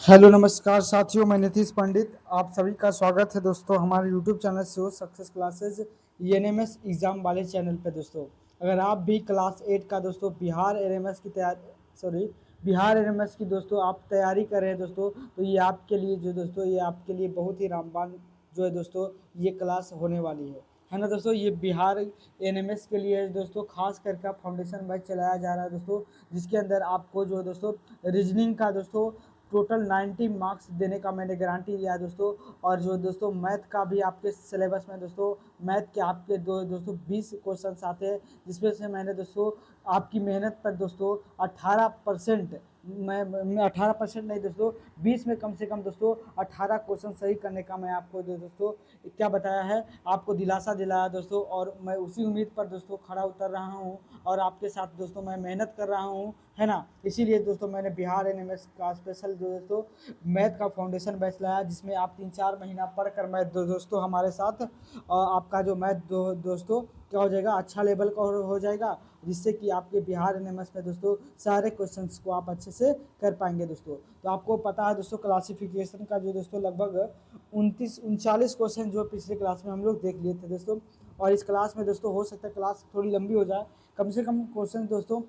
Hello नमस्कार साथियों, मैं नीतीश पंडित आप सभी का स्वागत है दोस्तों हमारे यूट्यूब चैनल से हो सक्सेस क्लासेस ईएनएमएस एग्ज़ाम वाले चैनल पे। दोस्तों अगर आप भी क्लास 8 का दोस्तों बिहार एनएमएस की तैयारी बिहार एनएमएस की दोस्तों आप तैयारी कर रहे हैं दोस्तों, तो ये आपके लिए ये आपके लिए बहुत ही रामबान जो है दोस्तों ये क्लास होने वाली है ना दोस्तों। ये बिहार एनएमएस के लिए दोस्तों खास करके फाउंडेशन बैच चलाया जा रहा है दोस्तों, जिसके अंदर आपको जो है दोस्तों रीजनिंग का दोस्तों टोटल 90 मार्क्स देने का मैंने गारंटी लिया है दोस्तों। और जो दोस्तों मैथ का भी आपके सिलेबस में दोस्तों मैथ के आपके दोस्तों 20 क्वेश्चन आते हैं, जिसमें से मैंने दोस्तों आपकी मेहनत पर दोस्तों 18% मैं 18% नहीं दोस्तों 20 में कम से कम दोस्तों 18 क्वेश्चन सही करने का मैं आपको दोस्तों क्या बताया है, आपको दिलासा दिलाया दोस्तों। और मैं उसी उम्मीद पर दोस्तों खड़ा उतर रहा हूँ और आपके साथ दोस्तों मैं मेहनत कर रहा हूँ, है ना। इसीलिए दोस्तों मैंने बिहार एनएमएस का स्पेशल दोस्तों मैथ का फाउंडेशन बैच लाया, जिसमें आप 3-4 महीना पढ़कर मैथ दोस्तों हमारे साथ आपका जो मैथ दोस्तों क्या हो जाएगा, अच्छा लेवल का हो जाएगा, जिससे कि आपके बिहार एनएमएस में दोस्तों सारे क्वेश्चंस को आप अच्छे से कर पाएंगे दोस्तों। तो आपको पता है दोस्तों क्लासिफिकेशन का जो दोस्तों लगभग 39 क्वेश्चन जो पिछले क्लास में हम लोग देख लिए थे दोस्तों। और इस क्लास में दोस्तों हो सकता है क्लास थोड़ी लंबी हो जाए, कम से कम क्वेश्चन दोस्तों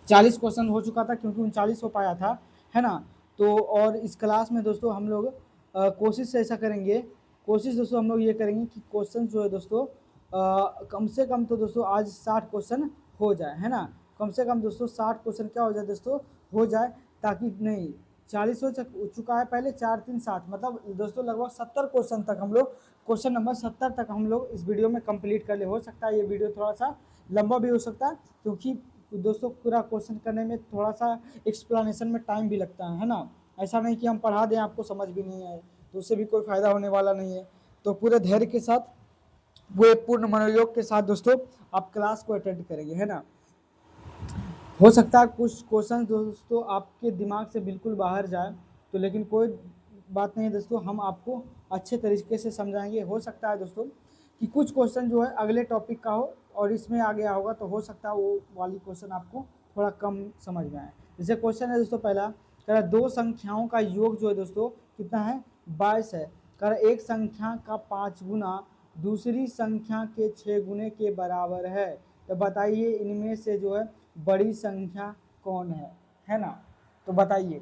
40 क्वेश्चन हो चुका था, क्योंकि 39 हो पाया था, है ना। तो और इस क्लास में दोस्तों हम लोग कोशिश ऐसा करेंगे, कोशिश दोस्तों हम लोग ये करेंगे कि क्वेश्चन जो है दोस्तों कम से कम तो दोस्तों आज 60 क्वेश्चन हो जाए, है ना। कम से कम दोस्तों 60 क्वेश्चन क्या हो जाए दोस्तों, हो जाए, ताकि नहीं 40 हो चुका है पहले, 4 3 7 मतलब दोस्तों लगभग 70 क्वेश्चन तक हम लोग, क्वेश्चन नंबर 70 तक हम लोग इस वीडियो में कंप्लीट कर ले। हो सकता है ये वीडियो थोड़ा सा लंबा भी हो सकता है, क्योंकि दोस्तों पूरा क्वेश्चन करने में थोड़ा सा एक्सप्लेनेशन में टाइम भी लगता है ना। ऐसा नहीं कि हम पढ़ा दें आपको समझ भी नहीं आए, तो उससे भी कोई फ़ायदा होने वाला नहीं है। तो पूरे धैर्य के साथ, पूरे पूर्ण मनोयोग के साथ दोस्तों आप क्लास को अटेंड करेंगे, है ना। हो सकता है कुछ क्वेश्चन दोस्तों आपके दिमाग से बिल्कुल बाहर जाए, तो लेकिन कोई बात नहीं है दोस्तों, हम आपको अच्छे तरीके से समझाएंगे। हो सकता है दोस्तों कि कुछ क्वेश्चन जो है अगले टॉपिक का हो और इसमें आ गया होगा, तो हो सकता है वो वाली क्वेश्चन आपको थोड़ा कम समझ में आए। जैसे क्वेश्चन है दोस्तों पहला, कह रहा दो संख्याओं का योग जो है दोस्तों कितना है, 22 है। कह रहा एक संख्या का 5 गुना दूसरी संख्या के 6 गुने के बराबर है, तो बताइए इनमें से जो है बड़ी संख्या कौन है ना। तो बताइए।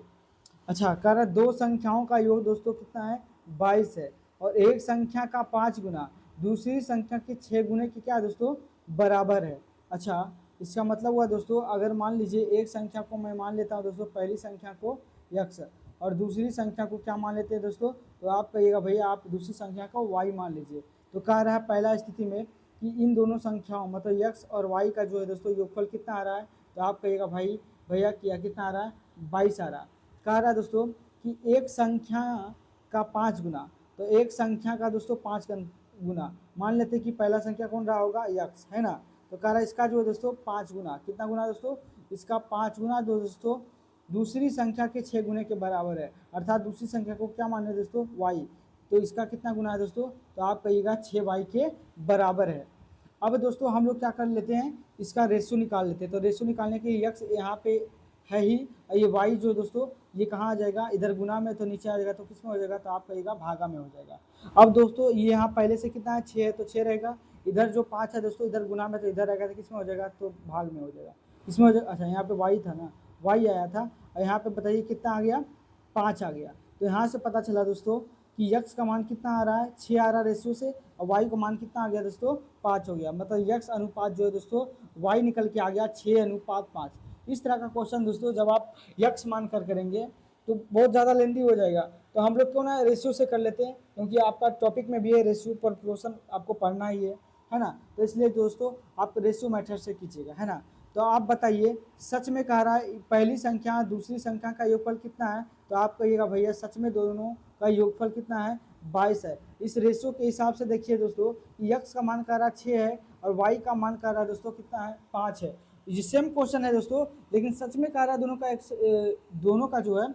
अच्छा, कह रहा दो संख्याओं का योग दोस्तों कितना है, 22 है, और एक संख्या का 5 गुना दूसरी संख्या के 6 गुने के क्या है दोस्तों, बराबर है। अच्छा, इसका मतलब हुआ दोस्तों, अगर मान लीजिए एक संख्या को मैं मान लेता हूँ दोस्तों, पहली संख्या को x और दूसरी संख्या को क्या मान लेते हैं दोस्तों, तो आप कहिएगा भैया आप दूसरी संख्या को y मान लीजिए। तो कह रहा है पहला स्थिति में कि इन दोनों संख्याओं मतलब x और y का जो है दोस्तों योगफल कितना आ रहा है, तो आप कहिएगा भाई भैया कितना आ रहा है, 22 आ रहा है। कह रहा है दोस्तों कि एक संख्या का 5 गुना, तो एक संख्या का दोस्तों 5 गुना मान लेते हैं कि पहला संख्या कौन रहा होगा, x, है ना। तो कह रहा है इसका जो है दोस्तों 5 गुना, कितना गुना दोस्तों, इसका 5 गुना दोस्तों दूसरी संख्या के 6 गुने के बराबर है, अर्थात दूसरी संख्या को क्या माने दोस्तों, y। तो इसका कितना गुना है दोस्तों, तो आप कहिएगा 6y के बराबर है। अब दोस्तों हम लोग क्या कर लेते हैं, इसका रेशियो निकाल लेते हैं। तो रेशियो निकालने के x यहाँ पे है ही, ये y जो दोस्तों ये कहाँ आ जाएगा, इधर गुना में, तो नीचे आ जाएगा, तो किस में हो जाएगा, तो आप कहिएगा भागा में हो जाएगा। अब दोस्तों ये यहाँ पहले से कितना है, 6 है, तो 6 रहेगा, इधर जो 5 है दोस्तों इधर गुना में, तो इधर रहेगा, तो किस में हो जाएगा, तो भाग में हो जाएगा, इसमें हो जाएगा। अच्छा, यहाँ पे y था ना, y आया था, और यहाँ पे बताइए कितना आ गया, 5 आ गया। तो यहाँ से पता चला दोस्तों कि x का मान कितना आ रहा है, 6 आ रहा है रेशियो से, और y का मान कितना आ गया दोस्तों, 5 हो गया। मतलब x अनुपात जो है दोस्तों y निकल के आ गया 6:5। इस तरह का क्वेश्चन दोस्तों जब आप x मान कर करेंगे तो बहुत ज़्यादा लेंदी हो जाएगा, तो हम लोग क्यों ना रेशियो से कर लेते हैं, क्योंकि आपका टॉपिक में भी है रेशियो पर क्वेश्चन आपको पढ़ना ही है ना। तो इसलिए दोस्तों आप रेशियो मेथड से कीजिएगा, है ना। तो आप बताइए, सच में कह रहा है पहली संख्या दूसरी संख्या का योगफल कितना है, तो आप कहिएगा भैया सच में दोनों का योगफल कितना है, 22 है। इस रेशियो के हिसाब से देखिए दोस्तों, x का मान कह रहा है 6 है और y का मान कह रहा है दोस्तों कितना है, 5 है। ये सेम क्वेश्चन है दोस्तों, लेकिन सच में कह रहा है दोनों का जो है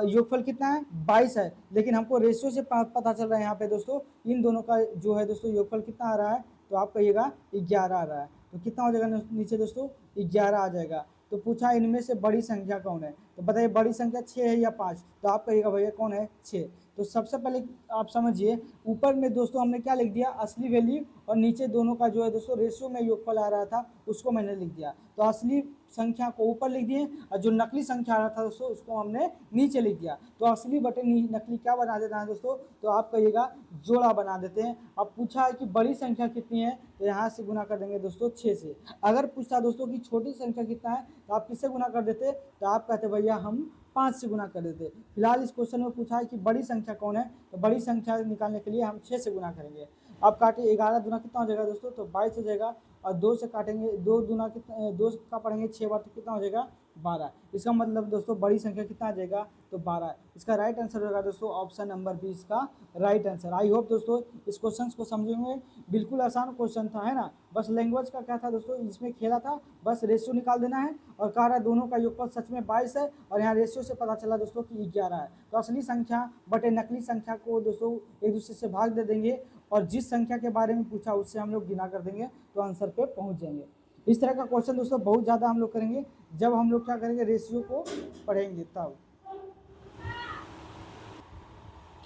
योगफल कितना है, 22 है, लेकिन हमको रेशियो से पता चल रहा है यहाँ पे दोस्तों इन दोनों का जो है दोस्तों योगफल कितना आ रहा है, तो आप कहिएगा 11 आ रहा है। तो कितना हो जाएगा नीचे दोस्तों, 11 आ जाएगा। तो पूछा इनमें से बड़ी संख्या कौन है, तो बताइए बड़ी संख्या 6 है या 5, तो आप कहिएगा भैया कौन है 6। तो सबसे पहले आप समझिए, ऊपर में दोस्तों हमने क्या लिख दिया, असली वैल्यू, और नीचे दोनों का जो है दोस्तों रेशियो में योगफल आ रहा था उसको मैंने लिख दिया। तो असली संख्या को ऊपर लिख दिए और जो नकली संख्या आ रहा था दोस्तों उसको हमने नीचे लिख दिया। तो असली बटे नकली क्या बना देना है दोस्तों, तो आप कहिएगा जोड़ा बना देते हैं। अब पूछा है कि बड़ी संख्या कितनी है, तो यहाँ से गुना कर देंगे दोस्तों 6 से। अगर पूछता दोस्तों कि छोटी संख्या कितना है, तो आप किससे गुना कर देते, तो आप कहते भैया हम 5 से गुना कर देते। फिलहाल इस क्वेश्चन में पूछा है कि बड़ी संख्या कौन है, तो बड़ी संख्या निकालने के लिए हम 6 से गुना करेंगे। अब काटिए, 11 दूना कितना हो जाएगा दोस्तों, तो 22 हो जाएगा। और 2 से काटेंगे, 2 दूना कितना, 2 का पढ़ेंगे 6 बार तो कितना हो जाएगा 12। इसका मतलब दोस्तों बड़ी संख्या कितना आ जाएगा, तो 12। इसका राइट आंसर होगा दोस्तों ऑप्शन नंबर 20 का राइट आंसर। आई होप दोस्तों इस क्वेश्चन को समझेंगे, बिल्कुल आसान क्वेश्चन था, है ना। बस लैंग्वेज का क्या था दोस्तों, इसमें खेला था, बस रेशियो निकाल देना है। और कह रहा है दोनों का योगफल सच में 22 है, और यहाँ रेशियो से पता चला दोस्तों कि 11 है। तो असली संख्या बटे नकली संख्या को दोस्तों एक दूसरे से भाग दे देंगे, और जिस संख्या के बारे में पूछा उससे हम लोग गिना कर देंगे, तो आंसर पे पहुंच जाएंगे। इस तरह का क्वेश्चन दोस्तों बहुत ज़्यादा हम लोग करेंगे जब हम लोग क्या करेंगे, रेशियो को पढ़ेंगे तब।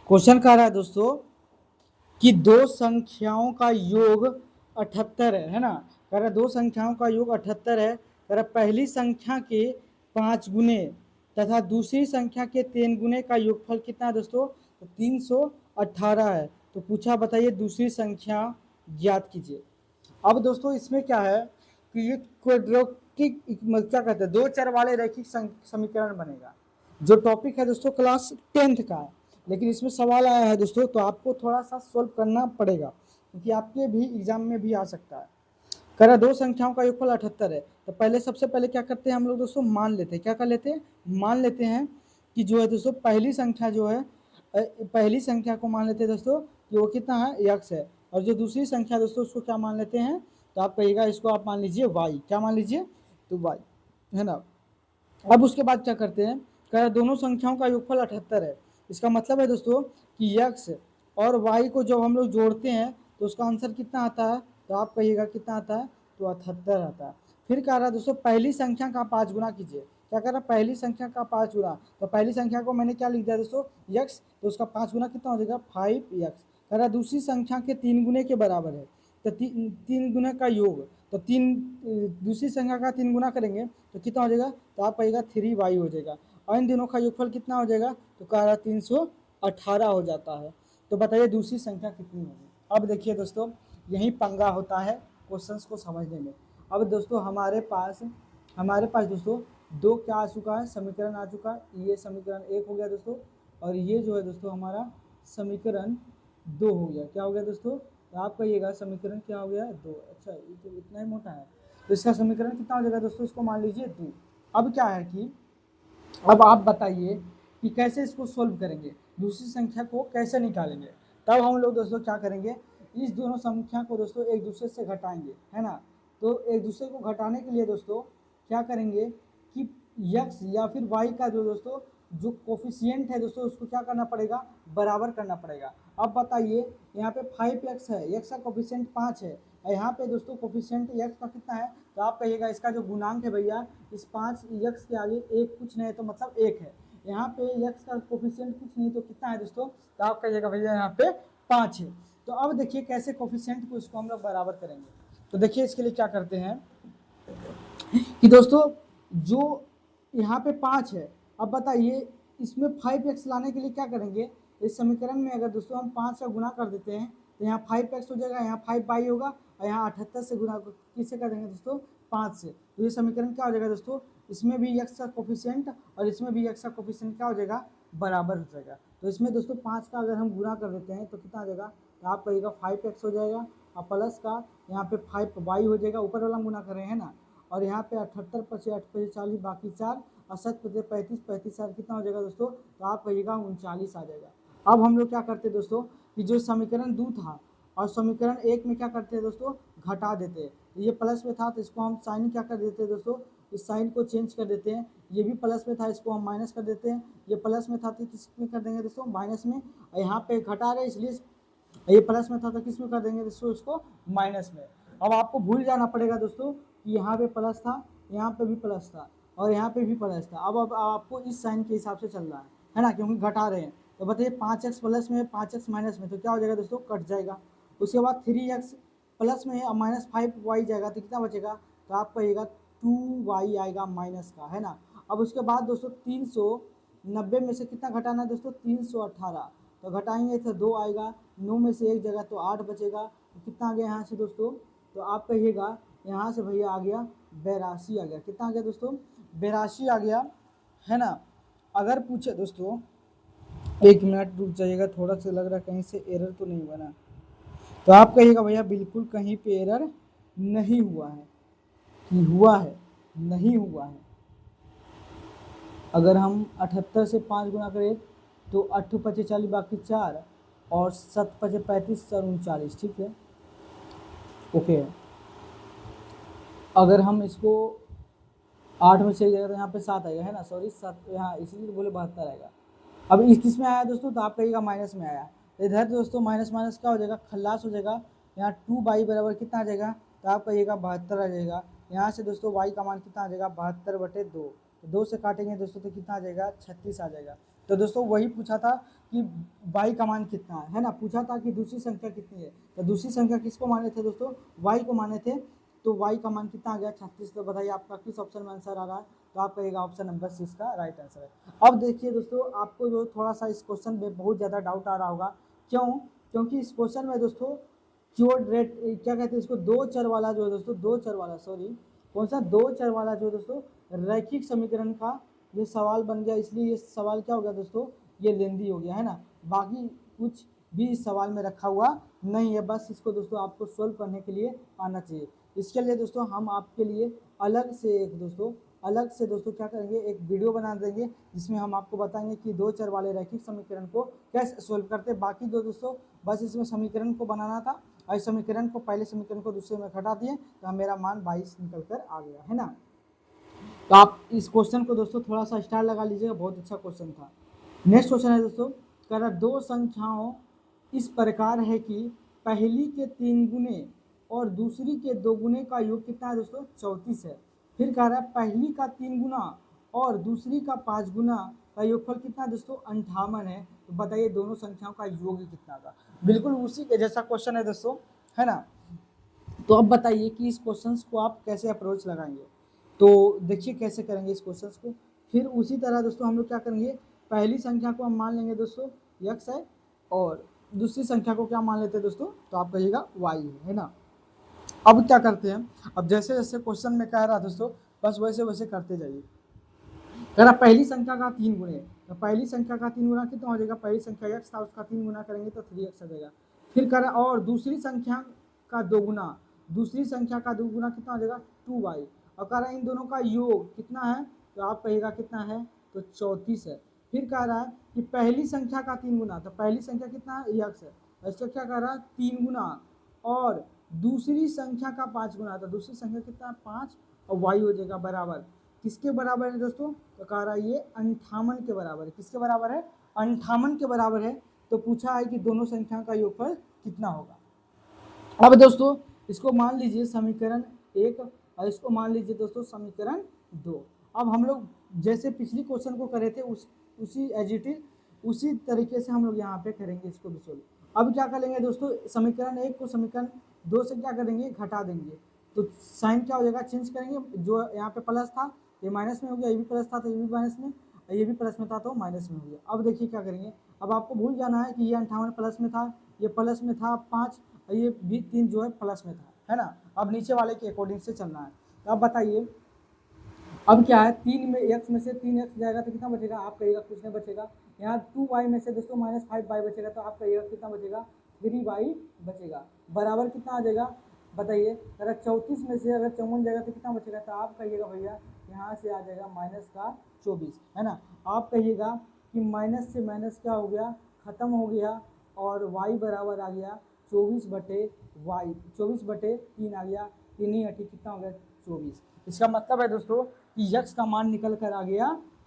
क्वेश्चन कह रहा है दोस्तों कि दो संख्याओं का योग 78 है ना। कह रहा है दो संख्याओं का योग 78 है। कह रहा पहली संख्या के 5 गुने तथा दूसरी संख्या के 3 गुने का योगफल कितना है दोस्तों, तो 318 है। तो पूछा बताइए दूसरी संख्या ज्ञात कीजिए। अब दोस्तों इसमें क्या है कि ये क्वाड्रेटिक क्या कहते हैं, दो चर वाले रैखिक समीकरण बनेगा। जो टॉपिक है दोस्तों क्लास 10th का है, लेकिन इसमें सवाल आया है दोस्तों, तो आपको थोड़ा सा सोल्व करना पड़ेगा क्योंकि आपके भी एग्जाम में भी आ सकता है। कह रहा दो संख्याओं का योगफल 78 है। तो पहले सबसे पहले क्या करते हैं हम लोग दोस्तों, मान लेते हैं, क्या कर लेते हैं, मान लेते हैं कि जो है दोस्तों पहली संख्या जो है, पहली संख्या को मान लेते हैं दोस्तों कि वो कितना है, x है। और जो दूसरी संख्या दोस्तों उसको क्या मान लेते हैं, तो आप कहिएगा इसको आप मान लीजिए y, क्या मान लीजिए, तो y, है ना। अब उसके बाद क्या करते हैं, कह रहा दोनों संख्याओं का योगफल 78 है। इसका मतलब है दोस्तों कि x और y को जब हम लोग जोड़ते हैं तो उसका आंसर कितना आता है, तो आप कहिएगा कितना आता है, तो 78 आता है। फिर कह रहा है दोस्तों पहली संख्या का 5 गुना कीजिए। क्या कह रहा है, पहली संख्या का 5 गुना, तो पहली संख्या को मैंने क्या लिख दिया दोस्तों x, तो उसका 5 गुना कितना हो जाएगा 5x। कह रहा है दूसरी संख्या के 3 गुने के बराबर है, तो 3 गुना का योग, तो दूसरी संख्या का 3 गुना करेंगे तो कितना हो जाएगा, तो आप कहिएगा 3y हो जाएगा। और इन दोनों का योगफल कितना हो जाएगा, तो कह रहा 318 हो जाता है। तो बताइए दूसरी संख्या कितनी होगी। अब देखिए दोस्तों यही पंगा होता है क्वेश्चंस को समझने में। अब दोस्तों हमारे पास दोस्तों दो क्या आ चुका है, समीकरण आ चुका है। ये समीकरण 1 हो गया दोस्तों, और ये जो है दोस्तों हमारा समीकरण 2 हो गया। क्या हो गया दोस्तों, तो आप कहिएगा समीकरण क्या हो गया 2। अच्छा ये तो इतना ही मोटा है, तो इसका समीकरण कितना हो जाएगा दोस्तों, इसको मान लीजिए 2। अब क्या है कि अब आप बताइए कि कैसे इसको सोल्व करेंगे, दूसरी संख्या को कैसे निकालेंगे। तब हम लोग दोस्तों क्या करेंगे, इस दोनों संख्या को दोस्तों एक दूसरे से घटाएंगे, है ना। तो एक दूसरे को घटाने के लिए दोस्तों क्या करेंगे कि x या फिर y का जो दोस्तों जो कोफिशिएंट है दोस्तों उसको क्या करना पड़ेगा, बराबर करना पड़ेगा। अब बताइए यहाँ पे 5x है, x का कोफिशिएंट 5 है, और यहाँ पे दोस्तों कोफिशिएंट x का कितना है, तो आप कहिएगा इसका जो गुणांक है भैया इस 5x के आगे एक कुछ नहीं है, तो मतलब 1 है। यहाँ पे x का कोफिशिएंट कुछ नहीं तो कितना है दोस्तों, तो आप कहिएगा भैया यहाँ पे 5 है। तो अब देखिए कैसे कोफिशिएंट को इसको हम लोग बराबर करेंगे। तो देखिए इसके लिए क्या करते हैं कि दोस्तों जो यहाँ पे 5 है, अब बताइए इसमें 5x लाने के लिए क्या करेंगे, इस समीकरण में अगर दोस्तों हम 5 का गुना कर देते हैं तो यहाँ 5x हो जाएगा, यहाँ 5y होगा, और यहाँ 78 से गुना किससे कर देंगे दोस्तों 5 से। तो ये समीकरण क्या हो जाएगा दोस्तों, इसमें भी x का कोफिशिएंट और इसमें भी x का कोफिशिएंट क्या हो जाएगा, बराबर हो जाएगा। तो इसमें दोस्तों 5 का अगर हम गुना कर देते हैं तो कितना आ जाएगा, तो आप कहिएगा 5x हो जाएगा, और प्लस का यहाँ पे 5y हो जाएगा, ऊपर वाला गुना कर रहे हैं ना। और यहाँ पे 78 पचे 8 पचे 40 बाकी 4 और 7 पचे 35 35 4 कितना हो जाएगा दोस्तों, तो आप कहिएगा 39 आ जाएगा। अब हम लोग क्या करते हैं दोस्तों कि जो समीकरण 2 था और समीकरण 1 में क्या करते हैं दोस्तों, घटा देते हैं। ये प्लस में था तो इसको हम साइन क्या कर देते हैं दोस्तों, इस साइन को चेंज कर देते हैं। ये भी प्लस में था इसको हम माइनस कर देते हैं, ये प्लस में था तो किस में कर देंगे दोस्तों, माइनस में। और यहाँ पे घटा रहे इसलिए ये प्लस में था तो किस में कर देंगे दोस्तों, इसको माइनस में। अब आपको भूल जाना पड़ेगा दोस्तों कि यहाँ पे प्लस था, यहाँ पे भी प्लस था और यहाँ पे भी प्लस था। अब आपको इस साइन के हिसाब से चल रहा है ना, क्योंकि घटा रहे हैं। तो बताइए 5x प्लस में 5x माइनस में, तो क्या हो जाएगा दोस्तों, कट जाएगा। उसके बाद 3x प्लस में है माइनस 5y जाएगा, तो कितना बचेगा, तो आपका कहिएगा 2y आएगा माइनस का, है ना। अब उसके बाद दोस्तों 390 में से कितना घटाना है दोस्तों, 318, तो घटाएंगे तो 2 आएगा, 9 में से 1 जगह तो 8 बचेगा, तो कितना आ गया यहाँ से दोस्तों, तो आप कहिएगा यहाँ से भैया आ गया 82 आ गया। कितना आ गया दोस्तों, 82 आ गया, है ना। अगर पूछे दोस्तों, 1 मिनट रुक जाइएगा, थोड़ा सा लग रहा है कहीं से एरर तो नहीं बना, तो आप कहिएगा भैया बिल्कुल कहीं पे एरर नहीं हुआ है, कि हुआ है, नहीं हुआ है। अगर हम 78 से 5 गुना करें तो 8 पचे 40 बाकी 4 और 7 पचे 35 और 39, ठीक है, ओके। अगर हम इसको 8 में से जाएगा तो यहाँ पे 7 आएगा, है ना, सॉरी 7, यहाँ इसीलिए तो बोले 72 आएगा। अब इस किस में आया दोस्तों, तो आप कहिएगा माइनस में आया, तो इधर दोस्तों माइनस माइनस क्या हो जाएगा, खल्लास हो जाएगा। यहाँ 2y बराबर कितना आ जाएगा, तो आप कहिएगा 72 आ जाएगा। यहाँ से दोस्तों y का मान कितना आ जाएगा, 72/2, तो 2 से काटेंगे दोस्तों तो कितना आ जाएगा, 36 आ जाएगा। तो दोस्तों वही पूछा था कि y का मान कितना है ना, पूछा था कि दूसरी संख्या कितनी है, तो दूसरी संख्या किसको माने थे दोस्तों, y को माने थे, तो y का मान कितना आ गया, 36। तो बताइए आपका किस ऑप्शन में आंसर आ रहा है, तो आप कहिएगा ऑप्शन नंबर 6 का राइट आंसर है। अब देखिए दोस्तों, आपको जो थोड़ा सा इस क्वेश्चन में बहुत ज़्यादा डाउट आ रहा होगा, क्यों, क्योंकि इस क्वेश्चन में दोस्तों कीवर्ड रेट क्या कहते हैं इसको, दो चर वाला जो है दोस्तों, दो चर वाला, सॉरी कौन सा, दो चर वाला जो है दोस्तों रैखिक समीकरण का ये सवाल बन गया, इसलिए ये सवाल क्या हो गया दोस्तों, ये लेंदी हो गया, है ना। बाकी कुछ भी इस सवाल में रखा हुआ नहीं है, बस इसको दोस्तों आपको सोल्व करने के लिए आना चाहिए। इसके लिए दोस्तों हम आपके लिए अलग से दोस्तों क्या करेंगे, एक वीडियो बना देंगे जिसमें हम आपको बताएंगे कि दो चर वाले रैखिक समीकरण को कैसे सोल्व करते हैं। बाकी जो दोस्तों बस इसमें समीकरण को बनाना था, और इस समीकरण को पहले समीकरण को दूसरे में घटा दिए तो मेरा मान 22 निकल कर आ गया, है ना। तो आप इस क्वेश्चन को दोस्तों थोड़ा सा स्टार लगा लीजिएगा, बहुत अच्छा क्वेश्चन था। नेक्स्ट क्वेश्चन है दोस्तों, कह रहा दो संख्याओं इस प्रकार है कि पहली के 3 गुने और दूसरी के 2 गुने का योग कितना है दोस्तों, 34 है। फिर कह रहा है पहली का 3 गुना और दूसरी का 5 गुना का योगफल कितना है दोस्तों, 58 है। तो बताइए दोनों संख्याओं का योग कितना का, बिल्कुल उसी के जैसा क्वेश्चन है दोस्तों, है ना। तो अब बताइए कि इस क्वेश्चन को आप कैसे अप्रोच लगाएंगे, तो देखिए कैसे करेंगे इस क्वेश्चन को। फिर उसी तरह दोस्तों हम लोग क्या करेंगे, पहली संख्या को हम मान लेंगे दोस्तों x है, और दूसरी संख्या को क्या मान लेते हैं दोस्तों, तो आप कहिएगा y है ना। अब क्या करते हैं, अब जैसे जैसे क्वेश्चन में कह रहा दोस्तों बस वैसे वैसे करते जाइए। कह रहा पहली संख्या का 3 गुणे, तो पहली संख्या का 3 गुना कितना हो जाएगा, पहली संख्या x था उसका 3 गुना करेंगे तो 3x आ जाएगा। फिर कह रहा और दूसरी संख्या का 2 गुना, दूसरी संख्या का 2 गुना कितना हो जाएगा, 2y, और कह रहा है इन दोनों का योग कितना है, तो आप कहिएगा कितना है, तो 34 है। फिर कह रहा है कि पहली संख्या का 3 गुना, तो पहली संख्या कितना है, x है, इसका क्या कह रहा है 3 गुना, और दूसरी संख्या का 5 गुना, तो दूसरी संख्या कितना है 5, और y हो जाएगा बराबर किसके बराबर है दोस्तों, तो कह रहा है ये 58 के बराबर है। किसके बराबर है, 58 के बराबर है। तो पूछा है कि दोनों संख्याओं का योगफल कितना होगा। अब दोस्तों इसको मान लीजिए समीकरण 1 और इसको मान लीजिए दोस्तों समीकरण 2। अब हम लोग जैसे पिछली क्वेश्चन को करे थे उसी एज इट इज उसी तरीके से हम लोग यहाँ पे करेंगे इसको भी सोल्व। अब क्या करेंगे दोस्तों, समीकरण 1 को समीकरण 2 से क्या करेंगे, घटा देंगे, तो साइन क्या हो जाएगा, चेंज करेंगे, जो यहाँ पे प्लस था ये माइनस में हो गया, ये भी प्लस था तो ये भी माइनस में, ये भी प्लस में था तो माइनस में हो गया। अब देखिए क्या करेंगे, अब आपको भूल जाना है कि ये 58 प्लस में था, ये प्लस में था 5, ये भी 3 जो है प्लस में था, है ना। अब नीचे वाले के अकॉर्डिंग से चलना है। तो अब बताइए अब क्या है, 3 में x में से 3x जाएगा तो कितना बचेगा, आप कहिएगा कुछ नहीं बचेगा। यहाँ 2y में से दोस्तों -5y बचेगा, तो आप कहिएगा कितना बचेगा, 3y बचेगा, बराबर कितना आ जाएगा बताइए। अगर 34 में से अगर 54 जाएगा तो कितना बचेगा, तो आप कहिएगा भैया यहाँ से आ जाएगा -24, है ना। आप कहिएगा कि माइनस से माइनस क्या हो गया, खत्म हो गया, और y बराबर आ गया 24/y, 24/3 आ गया, 3 8 कितना हो गया 24। इसका मतलब है दोस्तों कि x का मान निकल कर आ गया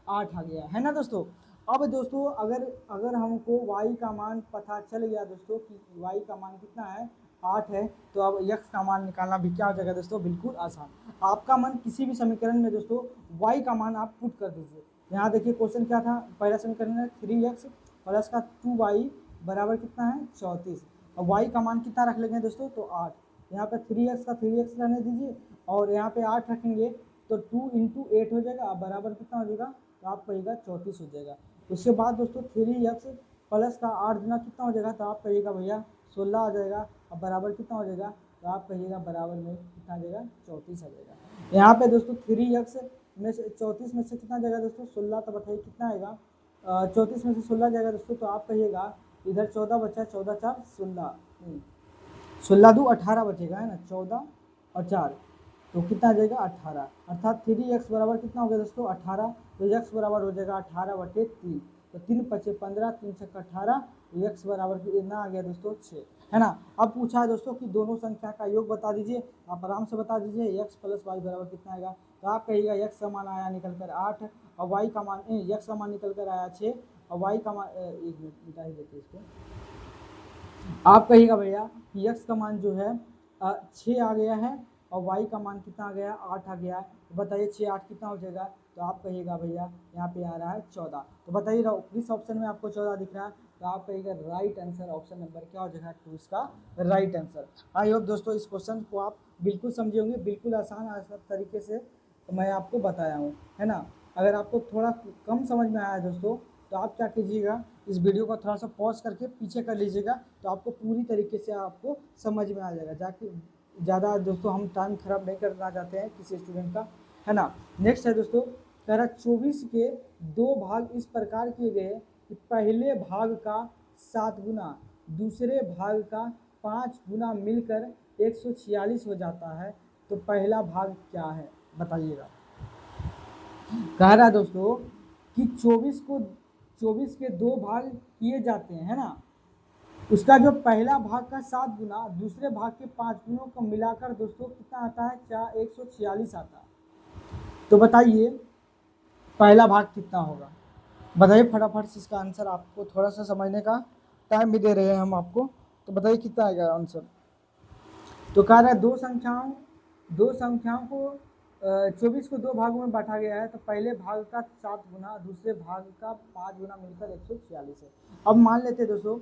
8 आ गया, है ना दोस्तों। अब दोस्तों अगर हमको y का मान पता चल गया दोस्तों कि y का मान कितना है 8 है, तो अब यक्स का मान निकालना भी क्या हो जाएगा दोस्तों, बिल्कुल आसान। आपका मन किसी भी समीकरण में दोस्तों y का मान आप पुट कर दीजिए। यहाँ देखिए क्वेश्चन क्या था, पहला समीकरण है 3x प्लस का 2y बराबर कितना है 34। और y का मान कितना रख लेंगे दोस्तों, तो 8। यहाँ पे 3x का 3x रहने दीजिए और यहाँ पे 8 रखेंगे तो 2 इंटू 8 हो जाएगा, बराबर कितना हो जाएगा, तो आप कहिएगा 34 हो जाएगा। उसके बाद दोस्तों 3x प्लस का 8 गुना कितना हो जाएगा, तो आप कहिएगा भैया 16 आ जाएगा। अब बराबर कितना हो जाएगा, तो आप कहिएगा बराबर में कितना आ जाएगा, 34 आ जाएगा। यहाँ पे दोस्तों 3x में से 34 में से कितना जाएगा दोस्तों, 16, तो बताइए कितना आएगा, 34 में से 16 जाएगा दोस्तों, तो आप कहिएगा इधर 14 बचा, 14 4 16, 16 2 18 बचेगा, है ना, 14 और 4 तो कितना आ जाएगा 18, अर्थात 3x बराबर कितना हो गया दोस्तों 18। तो x बराबर हो जाएगा 18/3, तो 3 पचे 15, 3 छक्का 18, x बराबर कितना आ गया दोस्तों 6, है ना। अब पूछा है दोस्तों कि दोनों संख्या का योग बता दीजिए, आप आराम से बता दीजिए x प्लस वाई बराबर कितना आएगा, तो आप कहिएगा x का मान आया निकल कर 8 और y का मान x का मान निकल कर आया 6 और y का मान, एक मिनट मिटा ही देते इसको, आप कहिएगा भैया कि x का मान जो है 6 आ गया है और y का मान कितना आ गया, 8 आ गया है। तो बताइए 6 8 कितना हो जाएगा, तो आप कहिएगा भैया यहाँ पे आ रहा है 14। तो बताइए किस ऑप्शन में आपको 14 दिख रहा है, तो आप कहिएगा राइट आंसर ऑप्शन नंबर क्या हो जाएगा 2 इसका राइट आंसर। आई होप दोस्तों इस क्वेश्चन को आप बिल्कुल समझे होंगे, बिल्कुल आसान तरीके से मैं आपको बताया हूँ, है ना। अगर आपको थोड़ा कम समझ में आया दोस्तों, तो आप क्या कीजिएगा, इस वीडियो को थोड़ा सा पॉज करके पीछे कर लीजिएगा, तो आपको पूरी तरीके से आपको समझ में आ जाएगा। जाके ज़्यादा दोस्तों हम टाइम खराब नहीं करना चाहते हैं किसी स्टूडेंट का, है ना। नेक्स्ट है दोस्तों, कह रहा 24 के 2 भाग इस प्रकार किए गए कि पहले भाग का 7 गुना दूसरे भाग का 5 गुना मिलकर 146 हो जाता है, तो पहला भाग क्या है बताइएगा। कह रहा है दोस्तों कि 24 के 2 भाग किए जाते हैं, है ना, उसका जो पहला भाग का 7 गुना दूसरे भाग के 5 गुनों को मिलाकर दोस्तों कितना आता है, 146 आता है। तो बताइए पहला भाग कितना होगा, बताइए फटाफट से इसका आंसर। आपको थोड़ा सा समझने का टाइम भी दे रहे हैं हम आपको, तो बताइए कितना आएगा आंसर। तो कह रहा है दो संख्याओं को 24 को 2 भागों में बांटा गया है, तो पहले भाग का 7 गुना दूसरे भाग का 5 गुना मिलकर 146 है। अब मान लेते हैं दोस्तों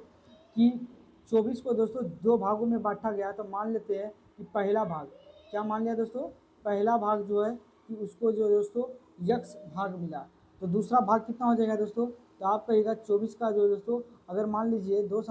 कि 24 को दोस्तों 2 भागों में बांटा गया है, तो मान लेते हैं कि पहला भाग क्या मान लिया दोस्तों, पहला भाग जो है कि उसको जो दोस्तों यक्स भाग मिला, तो दूसरा भाग कितना हो जाएगा दोस्तों, तो आप कहिएगा 24 का जो दोस्तों, अगर मान लीजिए दो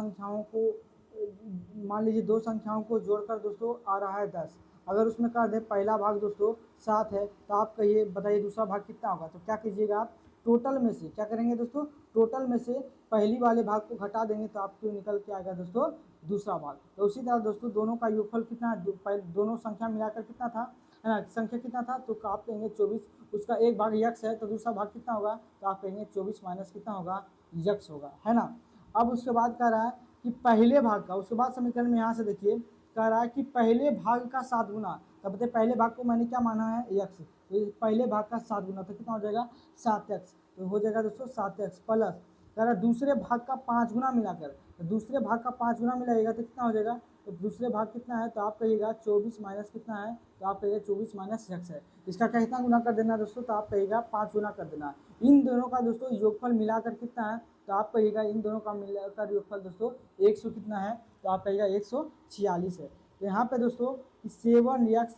संख्याओं को जोड़कर दोस्तों आ रहा है 10, अगर उसमें कर दे पहला भाग दोस्तों 7 है, तो आप कहिए बताइए दूसरा भाग कितना होगा। तो क्या कीजिएगा आप टोटल में से क्या करेंगे दोस्तों, टोटल में से पहली वाले भाग को घटा देंगे, तो आपको निकल के आएगा दोस्तों दूसरा भाग। तो उसी तरह दोस्तों दोनों का योगफल कितना, दोनों संख्या मिलाकर कितना था, है ना, संख्या कितना था, तो आप कहेंगे 24, उसका एक भाग यक्स है, तो दूसरा भाग कितना होगा, तो आप कहेंगे 24 माइनस कितना होगा, यक्स होगा, है ना। अब उसके बाद कह रहा है कि पहले भाग का, उसके बाद समीकरण में यहाँ से देखिए कह रहा है कि पहले भाग का 7 गुना, तब बताइए पहले भाग को मैंने क्या माना है यक्स, तो पहले भाग का 7 गुना तो कितना हो जाएगा 7x, तो हो जाएगा दोस्तों 7x प्लस कह रहा है दूसरे भाग का 5 गुना मिलाकर, तो दूसरे भाग का 5 गुना मिलाइएगा तो कितना हो जाएगा, तो दूसरे भाग कितना है, तो आप कहिएगा 24 माइनस कितना है, तो आप कहिएगा 24 माइनस x है। इसका कितना गुना कर देना दोस्तों, तो आप कहिएगा 5 गुना कर देना। इन दोनों का दोस्तों योगफल मिलाकर कितना है, तो आप कहिएगा इन दोनों का मिलाकर योगफल दोस्तों 100 कितना है, तो आप कहिएगा 146 है। तो यहाँ पे दोस्तों 7x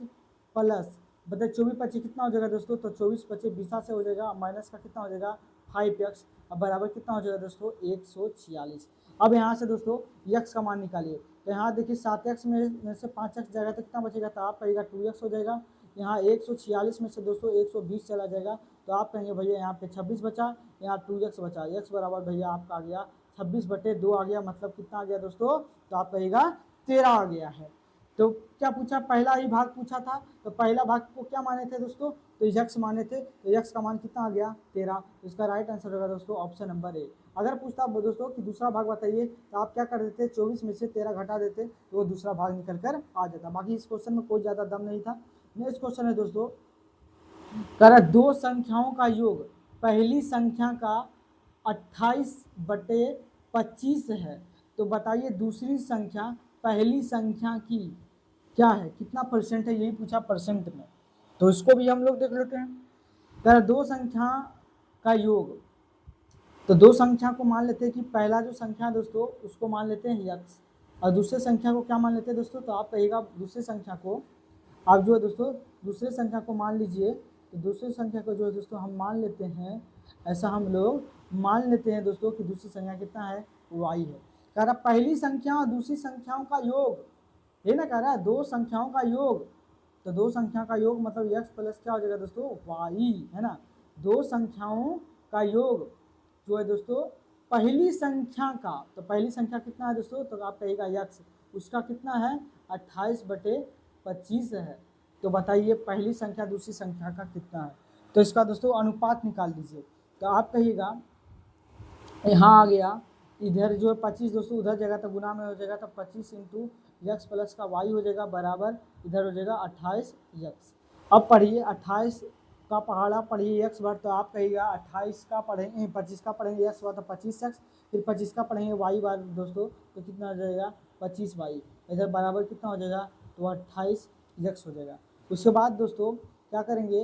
प्लस बताइए 24 25 कितना हो जाएगा दोस्तों, तो 24 25 20 से हो जाएगा, माइनस का कितना हो जाएगा 5x, अब बराबर कितना हो जाएगा दोस्तों 146। अब यहाँ से दोस्तों x का मान निकालिए, तो यहाँ देखिए 7x में से 5x जाएगा तो कितना बचेगा, तो आप कहिएगा 2x हो जाएगा। यहाँ 146 में से दोस्तों 120 चला जाएगा, तो आप कहेंगे भैया यहाँ पे 26 बचा, यहाँ 2x बचा, x बराबर भैया आपका आ गया 26/2 आ गया, मतलब कितना आ गया दोस्तों, तो आप कहिएगा 13 आ गया है। तो क्या पूछा, पहला ही भाग पूछा था, तो पहला भाग को क्या माने थे दोस्तों, तो यक्स माने थे, तो यक्स का मान कितना आ गया 13, तो इसका राइट आंसर होगा दोस्तों ऑप्शन नंबर ए। अगर पूछता दोस्तों कि दूसरा भाग बताइए, तो आप क्या कर देते, 24 में से 13 घटा देते, तो वो दूसरा भाग निकल कर आ जाता। बाकी इस क्वेश्चन में कोई ज़्यादा दम नहीं था। नेक्स्ट क्वेश्चन है दोस्तों, कह रहा दो संख्याओं का योग पहली संख्या का 28/25 है, तो बताइए दूसरी संख्या पहली संख्या की क्या है, कितना परसेंट है, यही पूछा परसेंट में। तो इसको भी हम लोग देख लेते हैं। कह दो संख्या का योग, तो दो संख्या को मान लेते हैं कि पहला जो संख्या दोस्तों उसको मान लेते हैं यक्स, और दूसरे संख्या को क्या मान लेते हैं दोस्तों, तो आप कहिएगा दूसरे संख्या को, आप जो है दोस्तों दूसरे संख्या को मान लीजिए, तो दूसरी संख्या को जो है दोस्तों हम मान लेते हैं, ऐसा हम लोग मान लेते हैं दोस्तों कि दूसरी संख्या कितना है, y है। कह रहा पहली संख्या और दूसरी संख्याओं का योग, ये ना कह रहा है दो संख्याओं का योग, तो दो संख्या का योग मतलब x प्लस क्या हो जाएगा दोस्तों, y, है ना। दो संख्याओं का योग जो है दोस्तों पहली संख्या का, तो पहली संख्या कितना है दोस्तों, तो आप कहिएगा x, उसका कितना है 28/25 है। तो बताइए पहली संख्या दूसरी संख्या का कितना है, तो इसका दोस्तों अनुपात निकाल दीजिए। तो आप कहिएगा यहाँ आ गया, इधर जो है 25 दोस्तों उधर जगह तो गुना में हो जाएगा, तो 25 इंटू यक्स प्लस का y हो जाएगा बराबर, इधर हो जाएगा 28 यक्स। अब पढ़िए 28 का पहाड़ा पढ़िए x बार, तो आप कहिएगा 28 का पढ़ेंगे 25 का पढ़ेंगे x बार तो 25 यक्स, फिर 25 का पढ़ेंगे y बार दोस्तों, तो कितना हो जाएगा 25y, इधर बराबर कितना हो जाएगा, तो 28 यक्स हो जाएगा। उसके बाद दोस्तों क्या करेंगे,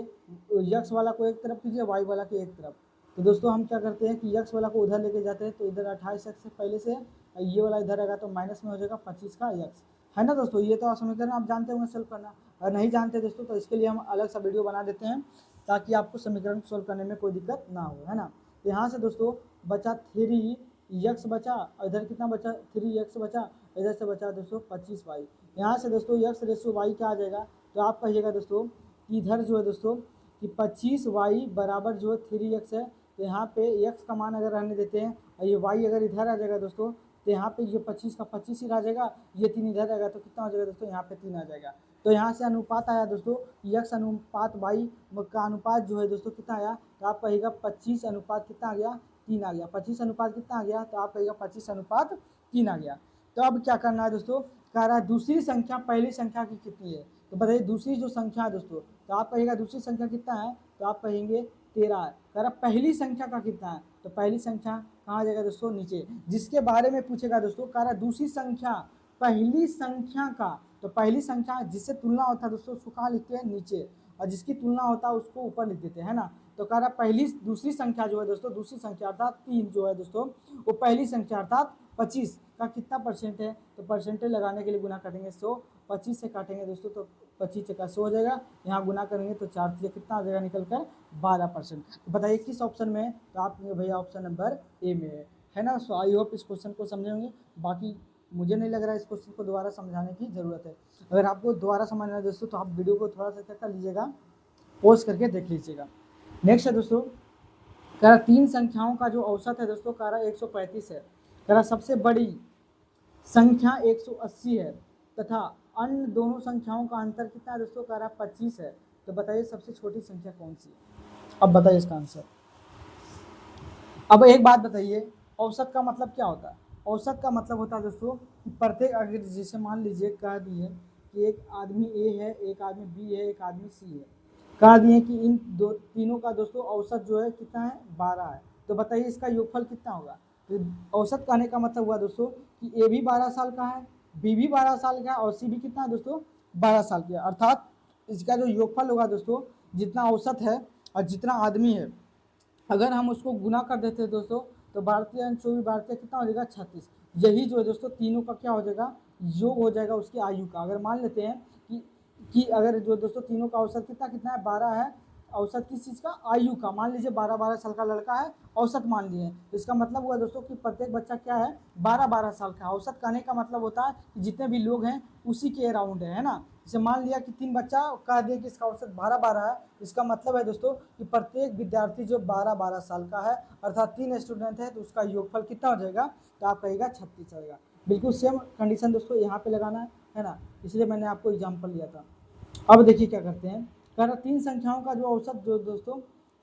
यक्स वाला को एक तरफ कीजिए, y वाला के एक तरफ। तो दोस्तों हम क्या करते हैं कि यक्स वाला को उधर लेके जाते हैं, तो इधर 28 यक्स से पहले से, ये वाला इधर आएगा तो माइनस में हो जाएगा 25 का यक्स, है ना दोस्तों। ये तो समीकरण आप जानते होंगे सोल्व करना, अगर नहीं जानते दोस्तों तो इसके लिए हम अलग सा वीडियो बना देते हैं ताकि आपको समीकरण सोल्व करने में कोई दिक्कत ना हो, है ना। तो यहाँ से दोस्तों बचा 3 यक्स बचा, और इधर कितना बचा 3 यक्स बचा, इधर से बचा दोस्तों 25y। यहाँ से दोस्तों यक्स रेशियो y क्या आ जाएगा, तो आप कहिएगा दोस्तों कि इधर जो है दोस्तों कि 25y बराबर जो है 3x है, तो यहाँ पे x का मान अगर रहने देते हैं और ये y अगर इधर आ जाएगा दोस्तों, तो यहाँ पे ये 25 का 25 ही रह जाएगा, ये 3 इधर आएगा तो कितना हो जाएगा दोस्तों, यहाँ पे 3 आ जाएगा। तो यहाँ से अनुपात आया दोस्तों x अनुपात y का अनुपात जो है दोस्तों कितना आया, तो आप कहिएगा 25 अनुपात कितना आ गया, 3 आ गया। 25 अनुपात कितना आ गया, तो आप कहिएगा 25 अनुपात 3 आ गया। तो अब क्या करना है दोस्तों, कह रहा है दूसरी संख्या पहली संख्या की कितनी है, तो बताइए दूसरी जो संख्या है दोस्तों, तो आप कहिएगा दूसरी संख्या कितना है, तो आप कहेंगे 13 है। कह रहा पहली संख्या का कितना है, तो पहली संख्या कहाँ जाएगा दोस्तों, नीचे। जिसके बारे में पूछेगा दोस्तों, कह रहा दूसरी संख्या पहली संख्या का, तो पहली संख्या जिससे तुलना होता है दोस्तों उसको कहाँ लिखते हैं, नीचे, और जिसकी तुलना होता है उसको ऊपर लिख देते हैं ना। तो कह रहा पहली दूसरी संख्या जो है दोस्तों, दूसरी संख्या अर्थात 3 जो है दोस्तों, वो पहली संख्या अर्थात 25 का कितना परसेंट है, तो परसेंटेज लगाने के लिए गुना करेंगे 100, 25 से काटेंगे दोस्तों तो 25 का 100 हो जाएगा, यहाँ गुना करेंगे तो 4 से कितना आ जाएगा निकल कर 12%। तो बताइए किस ऑप्शन में है, तो आप भैया ऑप्शन नंबर ए में है ना। सो आई होप इस क्वेश्चन को समझे होंगे, बाकी मुझे नहीं लग रहा है इस क्वेश्चन को दोबारा समझाने की ज़रूरत है। अगर आपको दोबारा समझना है दोस्तों तो आप वीडियो को थोड़ा सा क्या कर लीजिएगा, पॉज करके देख लीजिएगा। नेक्स्ट है दोस्तों, कह रहा 3 संख्याओं का जो औसत है दोस्तों, कह रहा 135 है। कह रहा सबसे बड़ी संख्या 180 है तथा अन्य दोनों संख्याओं का अंतर कितना है दोस्तों, कह रहा 25 है। तो बताइए सबसे छोटी संख्या कौन सी है, अब बताइए इसका आंसर। अब एक बात बताइए, औसत का मतलब क्या होता है, औसत का मतलब होता है दोस्तों कि प्रत्येक, अगर जैसे मान लीजिए कह दिए कि एक आदमी ए है, एक आदमी बी है, एक आदमी सी है, कह दिए कि इन दो तीनों का दोस्तों औसत जो है कितना है 12 है। तो बताइए इसका योगफल कितना होगा। तो औसत कहने का मतलब हुआ दोस्तों कि ए भी 12 साल का है, बी भी 12 साल का है, और सी भी कितना है दोस्तों 12 साल का, अर्थात इसका जो योगफल होगा दोस्तों, जितना औसत है और जितना आदमी है, अगर हम उसको गुना कर देते हैं दोस्तों, तो भारतीय 24 भारतीय कितना हो जाएगा 36। यही जो है दोस्तों तीनों का क्या हो जाएगा, योग हो जाएगा उसकी आयु का। अगर मान लेते हैं कि अगर जो दोस्तों तीनों का औसत कितना कितना है 12 है, औसत किस चीज़ का, आयु का। मान लीजिए 12-12 साल का लड़का है, औसत मान लिए, तो इसका मतलब हुआ दोस्तों कि प्रत्येक बच्चा क्या है 12-12 साल का। औसत कहने का मतलब होता है कि जितने भी लोग हैं उसी के अराउंड है ना। जैसे मान लिया कि 3 बच्चा कह दिए कि इसका औसत 12-12 है, इसका मतलब है दोस्तों कि प्रत्येक विद्यार्थी जो 12-12 साल का है, अर्थात 3 स्टूडेंट है, तो उसका योगफल कितना हो जाएगा, तो आप कहेगा 36 आएगा। बिल्कुल सेम कंडीशन दोस्तों यहाँ पे लगाना है ना, इसलिए मैंने आपको एग्जाम्पल लिया था। अब देखिए क्या करते हैं, कह रहा 3 संख्याओं का जो औसत जो दोस्तों,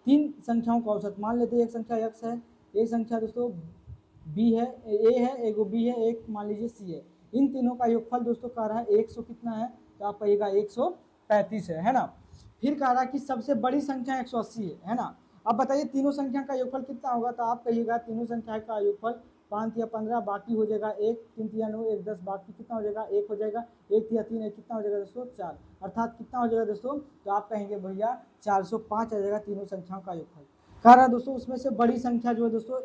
3 संख्याओं का औसत मान लेते हैं, एक संख्या x है, एक संख्या दोस्तों b है, a है, एक b है, एक मान लीजिए c है। इन तीनों का योगफल दोस्तों कह रहा है 100 कितना है, तो आप कहिएगा 135 है ना। फिर कह रहा है कि सबसे बड़ी संख्या 180 है ना। अब बताइए तीनों संख्या का योगफल कितना होगा, तो आप कहिएगा तीनों संख्या का योगफल 5 या 15 बाकी हो जाएगा 1, 3 या 9, 1 10 बाकी कितना हो जाएगा 1 हो जाएगा, 1 या 3 है कितना हो जाएगा दोस्तों 4, अर्थात कितना हो जाएगा दोस्तों, तो आप कहेंगे भैया 405 आ जाएगा तीनों संख्याओं का योगफल। कह रहा है दोस्तों उसमें से बड़ी संख्या जो है दोस्तों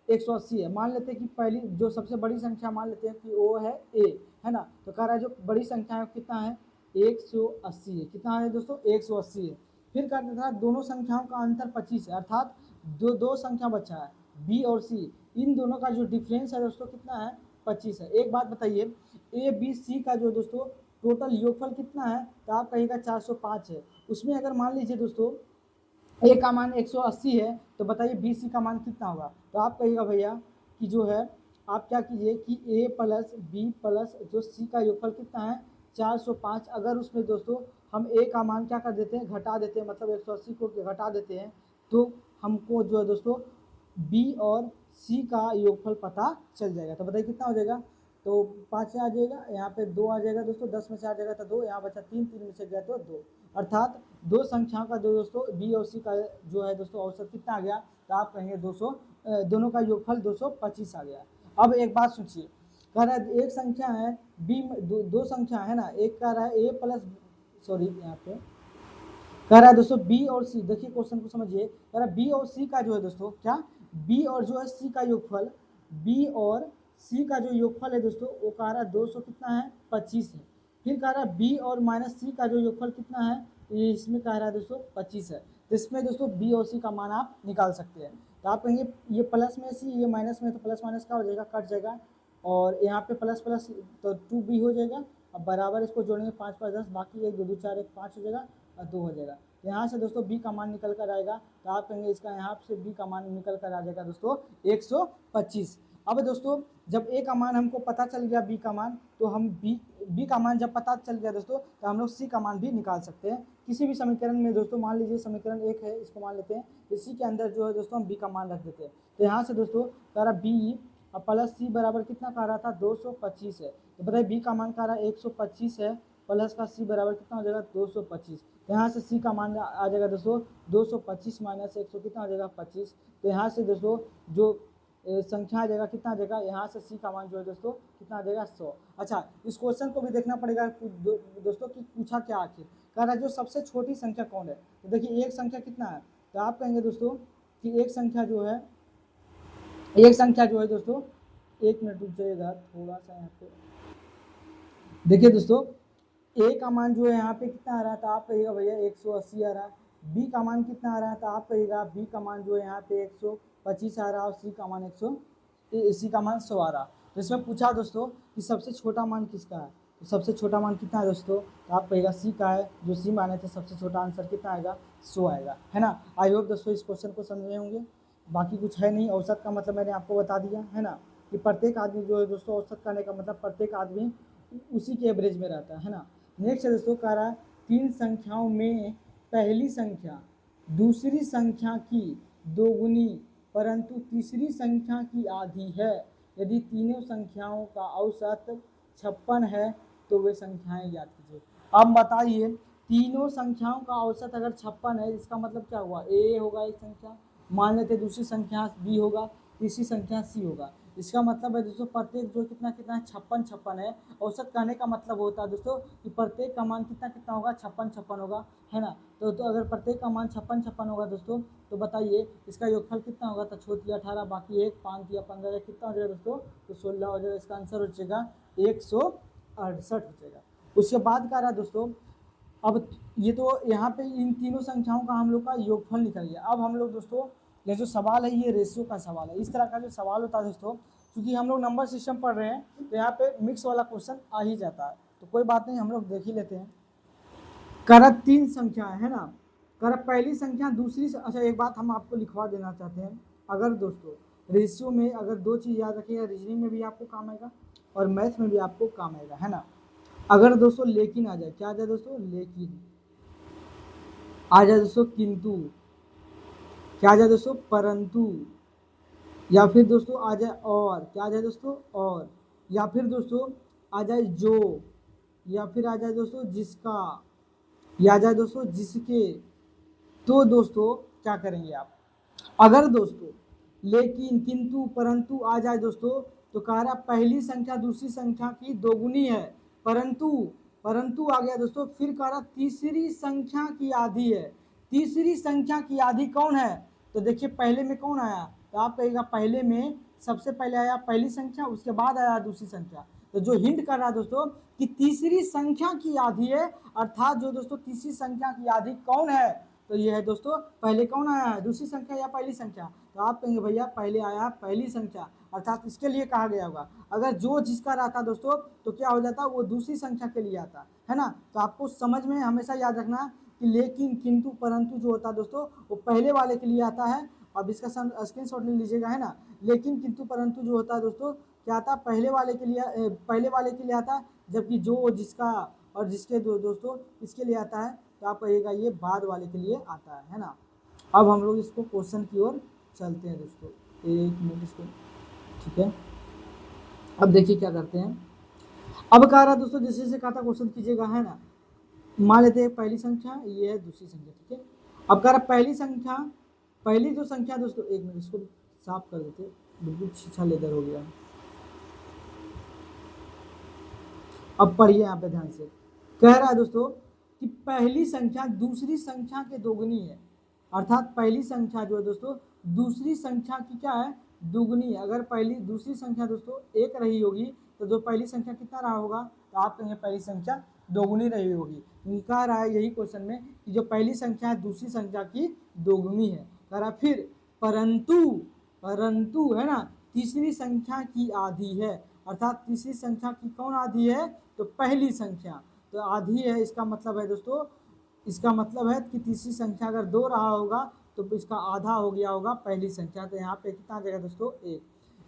180 है। मान लेते हैं कि पहली जो सबसे बड़ी संख्या मान लेते हैं कि वो है ए, है ना, तो कह रहा है जो बड़ी संख्या है कितना है 180 है, कितना है दोस्तों 180 है। फिर कह रहा था दोनों संख्याओं का अंतर 25 है, अर्थात दो संख्या बचा है बी और सी, इन दोनों का जो डिफरेंस है दोस्तों कितना है 25 है। एक बात बताइए ए बी सी का जो दोस्तों टोटल योगफल कितना है, तो आप कहिएगा 405 है। उसमें अगर मान लीजिए दोस्तों ए का मान 180 है तो बताइए बी सी का मान कितना होगा, तो आप कहिएगा भैया कि जो है आप क्या कीजिए कि ए प्लस बी प्लस जो सी का योगफल कितना है 405। अगर उसमें दोस्तों हम ए का मान क्या कर देते हैं घटा देते हैं, मतलब 180 को घटा देते हैं, तो हमको जो है दोस्तों बी और सी का योगफल पता चल जाएगा। तो बताइए कितना हो जाएगा, तो 5 से आ जाएगा, यहाँ पे 2 आ जाएगा दोस्तों, 10 में से आ जाएगा तो 2, यहाँ बचा 3, 3 में से गया तो 2, अर्थात दो संख्याओं का दोस्तों बी और सी का जो है दोस्तों औसत कितना आ गया, तो आप कहेंगे 200, दोनों का योगफल 225 आ गया। अब एक बात सोचिए, कह रहा है एक संख्या है बी, दो संख्या है ना, एक कह रहा है ए प्लस, सॉरी यहाँ पे कह रहा है दोस्तों बी और सी, देखिए क्वेश्चन को समझिए, कह रहा है बी और सी का जो है दोस्तों क्या बी और जो है सी का योगफल, बी और सी का जो योगफल है दोस्तों वो कह रहा है 200 कितना है 25 है। फिर कह रहा है बी और माइनस सी का जो योगफल कितना है, ये इसमें कह रहा है दोस्तों 25 है। तो इसमें दोस्तों बी और सी का मान आप निकाल सकते हैं। तो आप कहेंगे ये प्लस में सी ये माइनस में, तो प्लस माइनस क्या हो जाएगा कट जाएगा, और यहाँ पे प्लस प्लस तो 2b हो जाएगा। अब बराबर इसको जोड़ेंगे 5 5 10, बाकी 1 2 2 4 1 5 हो जाएगा और 2 हो जाएगा। यहाँ से दोस्तों b का मान निकल कर आएगा, तो आप कहेंगे इसका यहाँ से b का मान निकल कर आ जाएगा दोस्तों 125। अब दोस्तों जब a का मान हमको पता चल गया b का मान, तो हम b का मान जब पता चल गया दोस्तों तो हम लोग c का मान भी निकाल सकते हैं किसी भी समीकरण में। दोस्तों मान लीजिए समीकरण 1 है, इसको मान लेते हैं, इसी के अंदर जो है दोस्तों हम b का मान रख देते हैं। तो यहाँ से दोस्तों कह रहा b प्लस सी बराबर कितना कह रहा था 225 है, तो बताइए b का मान कह रहा है 125 है, प्लस का c बराबर कितना हो जाएगा 225। यहाँ से c का मान आ जाएगा दोस्तों 225 माइनस 100 कितना हो जाएगा 25। तो यहाँ से दोस्तों जो संख्या आ जाएगा कितना आ जाएगा, यहाँ से c का मान जो है दोस्तों कितना आ जाएगा 100। अच्छा इस क्वेश्चन को भी देखना पड़ेगा दोस्तों कि पूछा क्या आखिर, कह रहा है जो सबसे छोटी संख्या कौन है। तो देखिए एक संख्या कितना है, तो आप कहेंगे दोस्तों कि एक संख्या जो है दोस्तों, एक मिनट रुक जाइएगा थोड़ा सा यहाँ पे देखिए दोस्तों, ए का मान जो है यहाँ पे कितना आ रहा था, आप कहिएगा भैया 180 आ रहा है। बी का मान कितना आ रहा था, आप कहिएगा बी का मान जो है यहाँ पे 125 आ रहा है, और सी का मान 100 आ रहा। तो इसमें पूछा दोस्तों कि सबसे छोटा मान किसका है, तो सबसे छोटा मान कितना है दोस्तों, तो आप कहिएगा सी का है, जो सी माने थे सबसे छोटा आंसर कितना आएगा 100 आएगा, है ना। आई होप दोस्तों इस क्वेश्चन को समझे होंगे, बाकी कुछ है नहीं। औसत का मतलब मैंने आपको बता दिया है ना, कि प्रत्येक आदमी जो है दोस्तों औसत करने का मतलब प्रत्येक आदमी उसी के एवरेज में रहता है ना। नेक्स्ट दोस्तों कह रहा है तीन संख्याओं में पहली संख्या दूसरी संख्या की दोगुनी परंतु तीसरी संख्या की आधी है। यदि तीनों संख्याओं का औसत 56 है तो वे संख्याएं याद कीजिए। अब बताइए तीनों संख्याओं का औसत अगर 56 है, इसका मतलब क्या हुआ, ए होगा एक संख्या, मान लेते दूसरी संख्या बी होगा, तीसरी संख्या सी होगा। इसका मतलब है दोस्तों प्रत्येक जो कितना कितना है 56 है। औसत कहने का मतलब होता है दोस्तों कि प्रत्येक का मान कितना कितना होगा 56 होगा, है ना। तो अगर प्रत्येक का मान 56 होगा दोस्तों, तो बताइए इसका योगफल कितना होगा, तो छोटी 18 बाकी 1 5 या 15 कितना हो जाएगा दोस्तों, तो 16 हो जाएगा। इसका आंसर हो जाएगा 168 हो जाएगा। उसके बाद कह रहा है दोस्तों, अब ये तो यहाँ पे इन तीनों संख्याओं का हम लोग का योगफल निकल गया। अब हम लोग दोस्तों ये जो सवाल है ये रेशियो का सवाल है। इस तरह का जो सवाल होता है दोस्तों, क्योंकि हम लोग नंबर सिस्टम पढ़ रहे हैं तो यहाँ पे मिक्स वाला क्वेश्चन आ ही जाता है, तो कोई बात नहीं हम लोग देख ही लेते हैं। कर तीन संख्या है ना, कर पहली संख्या दूसरी से, अच्छा एक बात हम आपको लिखवा देना चाहते हैं, अगर दोस्तों रेशियो में अगर दो चीज़ याद रखिएगा, रीजनिंग में भी आपको काम आएगा और मैथ में भी आपको काम आएगा, है ना। अगर दोस्तों लेकिन आ जाए, क्या आ जाए दोस्तों, लेकिन आ जाए दोस्तों, किंतु क्या आ जाए दोस्तों, परंतु, या फिर दोस्तों आ जाए और, क्या आ जाए दोस्तों और, या फिर दोस्तों आ जाए जो, या फिर आ जाए दोस्तों जिसका, या आ जाए दोस्तों जिसके, तो दोस्तों क्या करेंगे आप, अगर दोस्तों लेकिन, किंतु, परंतु आ जाए दोस्तों तो कह रहा पहली संख्या दूसरी संख्या की दोगुनी है, परंतु, परंतु आ गया दोस्तों, फिर कह रहा तीसरी संख्या की आधी है। तीसरी संख्या की आधी कौन है? तो देखिए पहले में कौन आया, तो आप कहेगा पहले में सबसे पहले आया पहली संख्या, उसके बाद आया दूसरी संख्या। तो जो हिंट कर रहा है दोस्तों कि तीसरी संख्या की आधी है, अर्थात जो दोस्तों तीसरी संख्या की आधी कौन है, तो ये है दोस्तों पहले कौन आया है, दूसरी संख्या या पहली संख्या? तो आप कहेंगे भैया पहले आया पहली संख्या, अर्थात इसके लिए कहा गया होगा। अगर जो जिसका रहता दोस्तों तो क्या हो जाता, वो दूसरी संख्या के लिए आता है ना। तो आपको समझ में हमेशा याद रखना कि लेकिन, किंतु, परंतु जो होता है दोस्तों वो पहले वाले के लिए आता है। अब इसका स्क्रीनशॉट ले लीजिएगा, है ना। लेकिन, किंतु, परंतु जो होता है दोस्तों क्या आता, पहले वाले के लिए, पहले वाले के लिए आता है, जबकि जो जिसका और जिसके दोस्तों इसके लिए आता है, तो आप कहिएगा ये बाद वाले के लिए आता है ना। अब हम लोग इसको क्वेश्चन की ओर चलते हैं दोस्तों, एक मिनट इसको, ठीक है। अब देखिए क्या करते हैं। अब कह रहा दोस्तों जैसे जैसे कहा था क्वेश्चन कीजिएगा, है ना। मान लेते हैं पहली संख्या, ये है दूसरी संख्या, ठीक है। अब कह रहा पहली संख्या, पहली जो संख्या दोस्तों, एक मिनट इसको साफ कर देते, बिल्कुल शीशा लेदर हो गया। अब पढ़िए यहाँ पे ध्यान से, कह रहा है दोस्तों कि पहली संख्या दूसरी संख्या के दोगुनी है, अर्थात पहली संख्या जो है दोस्तों दूसरी संख्या की क्या है, दुगुनी है। अगर पहली दूसरी संख्या दोस्तों एक रही होगी तो जो पहली संख्या कितना रहा होगा, तो आप कहेंगे पहली संख्या दोगुनी रही होगी। कह रहा है यही क्वेश्चन में कि जो पहली संख्या है दूसरी संख्या की दोगुनी है। कह रहा फिर परंतु, परंतु है ना तीसरी संख्या की आधी है, अर्थात तीसरी संख्या की कौन आधी है, तो पहली संख्या। तो आधी है इसका मतलब है दोस्तों, इसका मतलब है कि तीसरी संख्या अगर दो रहा होगा तो इसका आधा हो गया होगा पहली संख्या। तो यहाँ पे कितना आ जाएगा दोस्तों,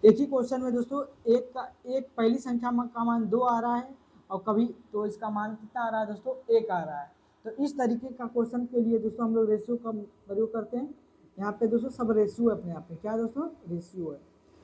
एक ही क्वेश्चन में दोस्तों एक का एक पहली संख्या का मान 2 आ रहा है और कभी तो इसका मान कितना आ रहा है दोस्तों, 1 आ रहा है। तो इस तरीके का क्वेश्चन के लिए दोस्तों हम लोग रेशियो का प्रयोग करते हैं। यहाँ पे दोस्तों सब रेशियो है अपने आप में, क्या दोस्तों रेशियो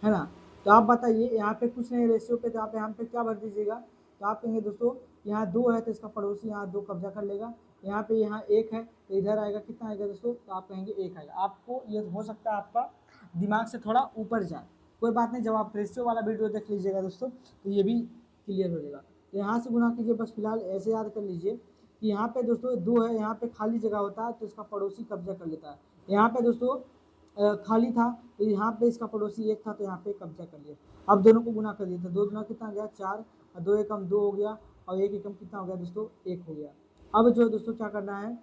है ना। तो आप बताइए यहाँ पे कुछ नहीं रेशियो पे, तो आप यहाँ पे क्या भर दीजिएगा, तो आप कहेंगे दोस्तों यहाँ 2 है तो इसका पड़ोसी यहाँ 2 कब्जा कर लेगा, यहाँ पे यहाँ 1 है तो इधर आएगा कितना आएगा दोस्तों, तो आप कहेंगे 1 आएगा। आपको ये हो सकता है आपका दिमाग से थोड़ा ऊपर जाए, कोई बात नहीं, जब आप रेशियो वाला वीडियो देख लीजिएगा दोस्तों तो ये भी क्लियर हो जाएगा। तो यहाँ से गुना कीजिए, बस फिलहाल ऐसे याद कर लीजिए कि यहाँ पे दोस्तों 2 है, यहाँ पे खाली जगह होता है तो इसका पड़ोसी कब्जा कर लेता है। यहाँ पे दोस्तों खाली था तो यहाँ पे इसका पड़ोसी 1 था तो यहाँ पे कब्जा कर लिया। अब दोनों को गुना कर दिया तो 2 गुना कितना गया 4, और 2 एकम 2 हो गया, और 1 एकम कितना हो गया दोस्तों 1 हो गया। अब जो दोस्तों क्या करना है,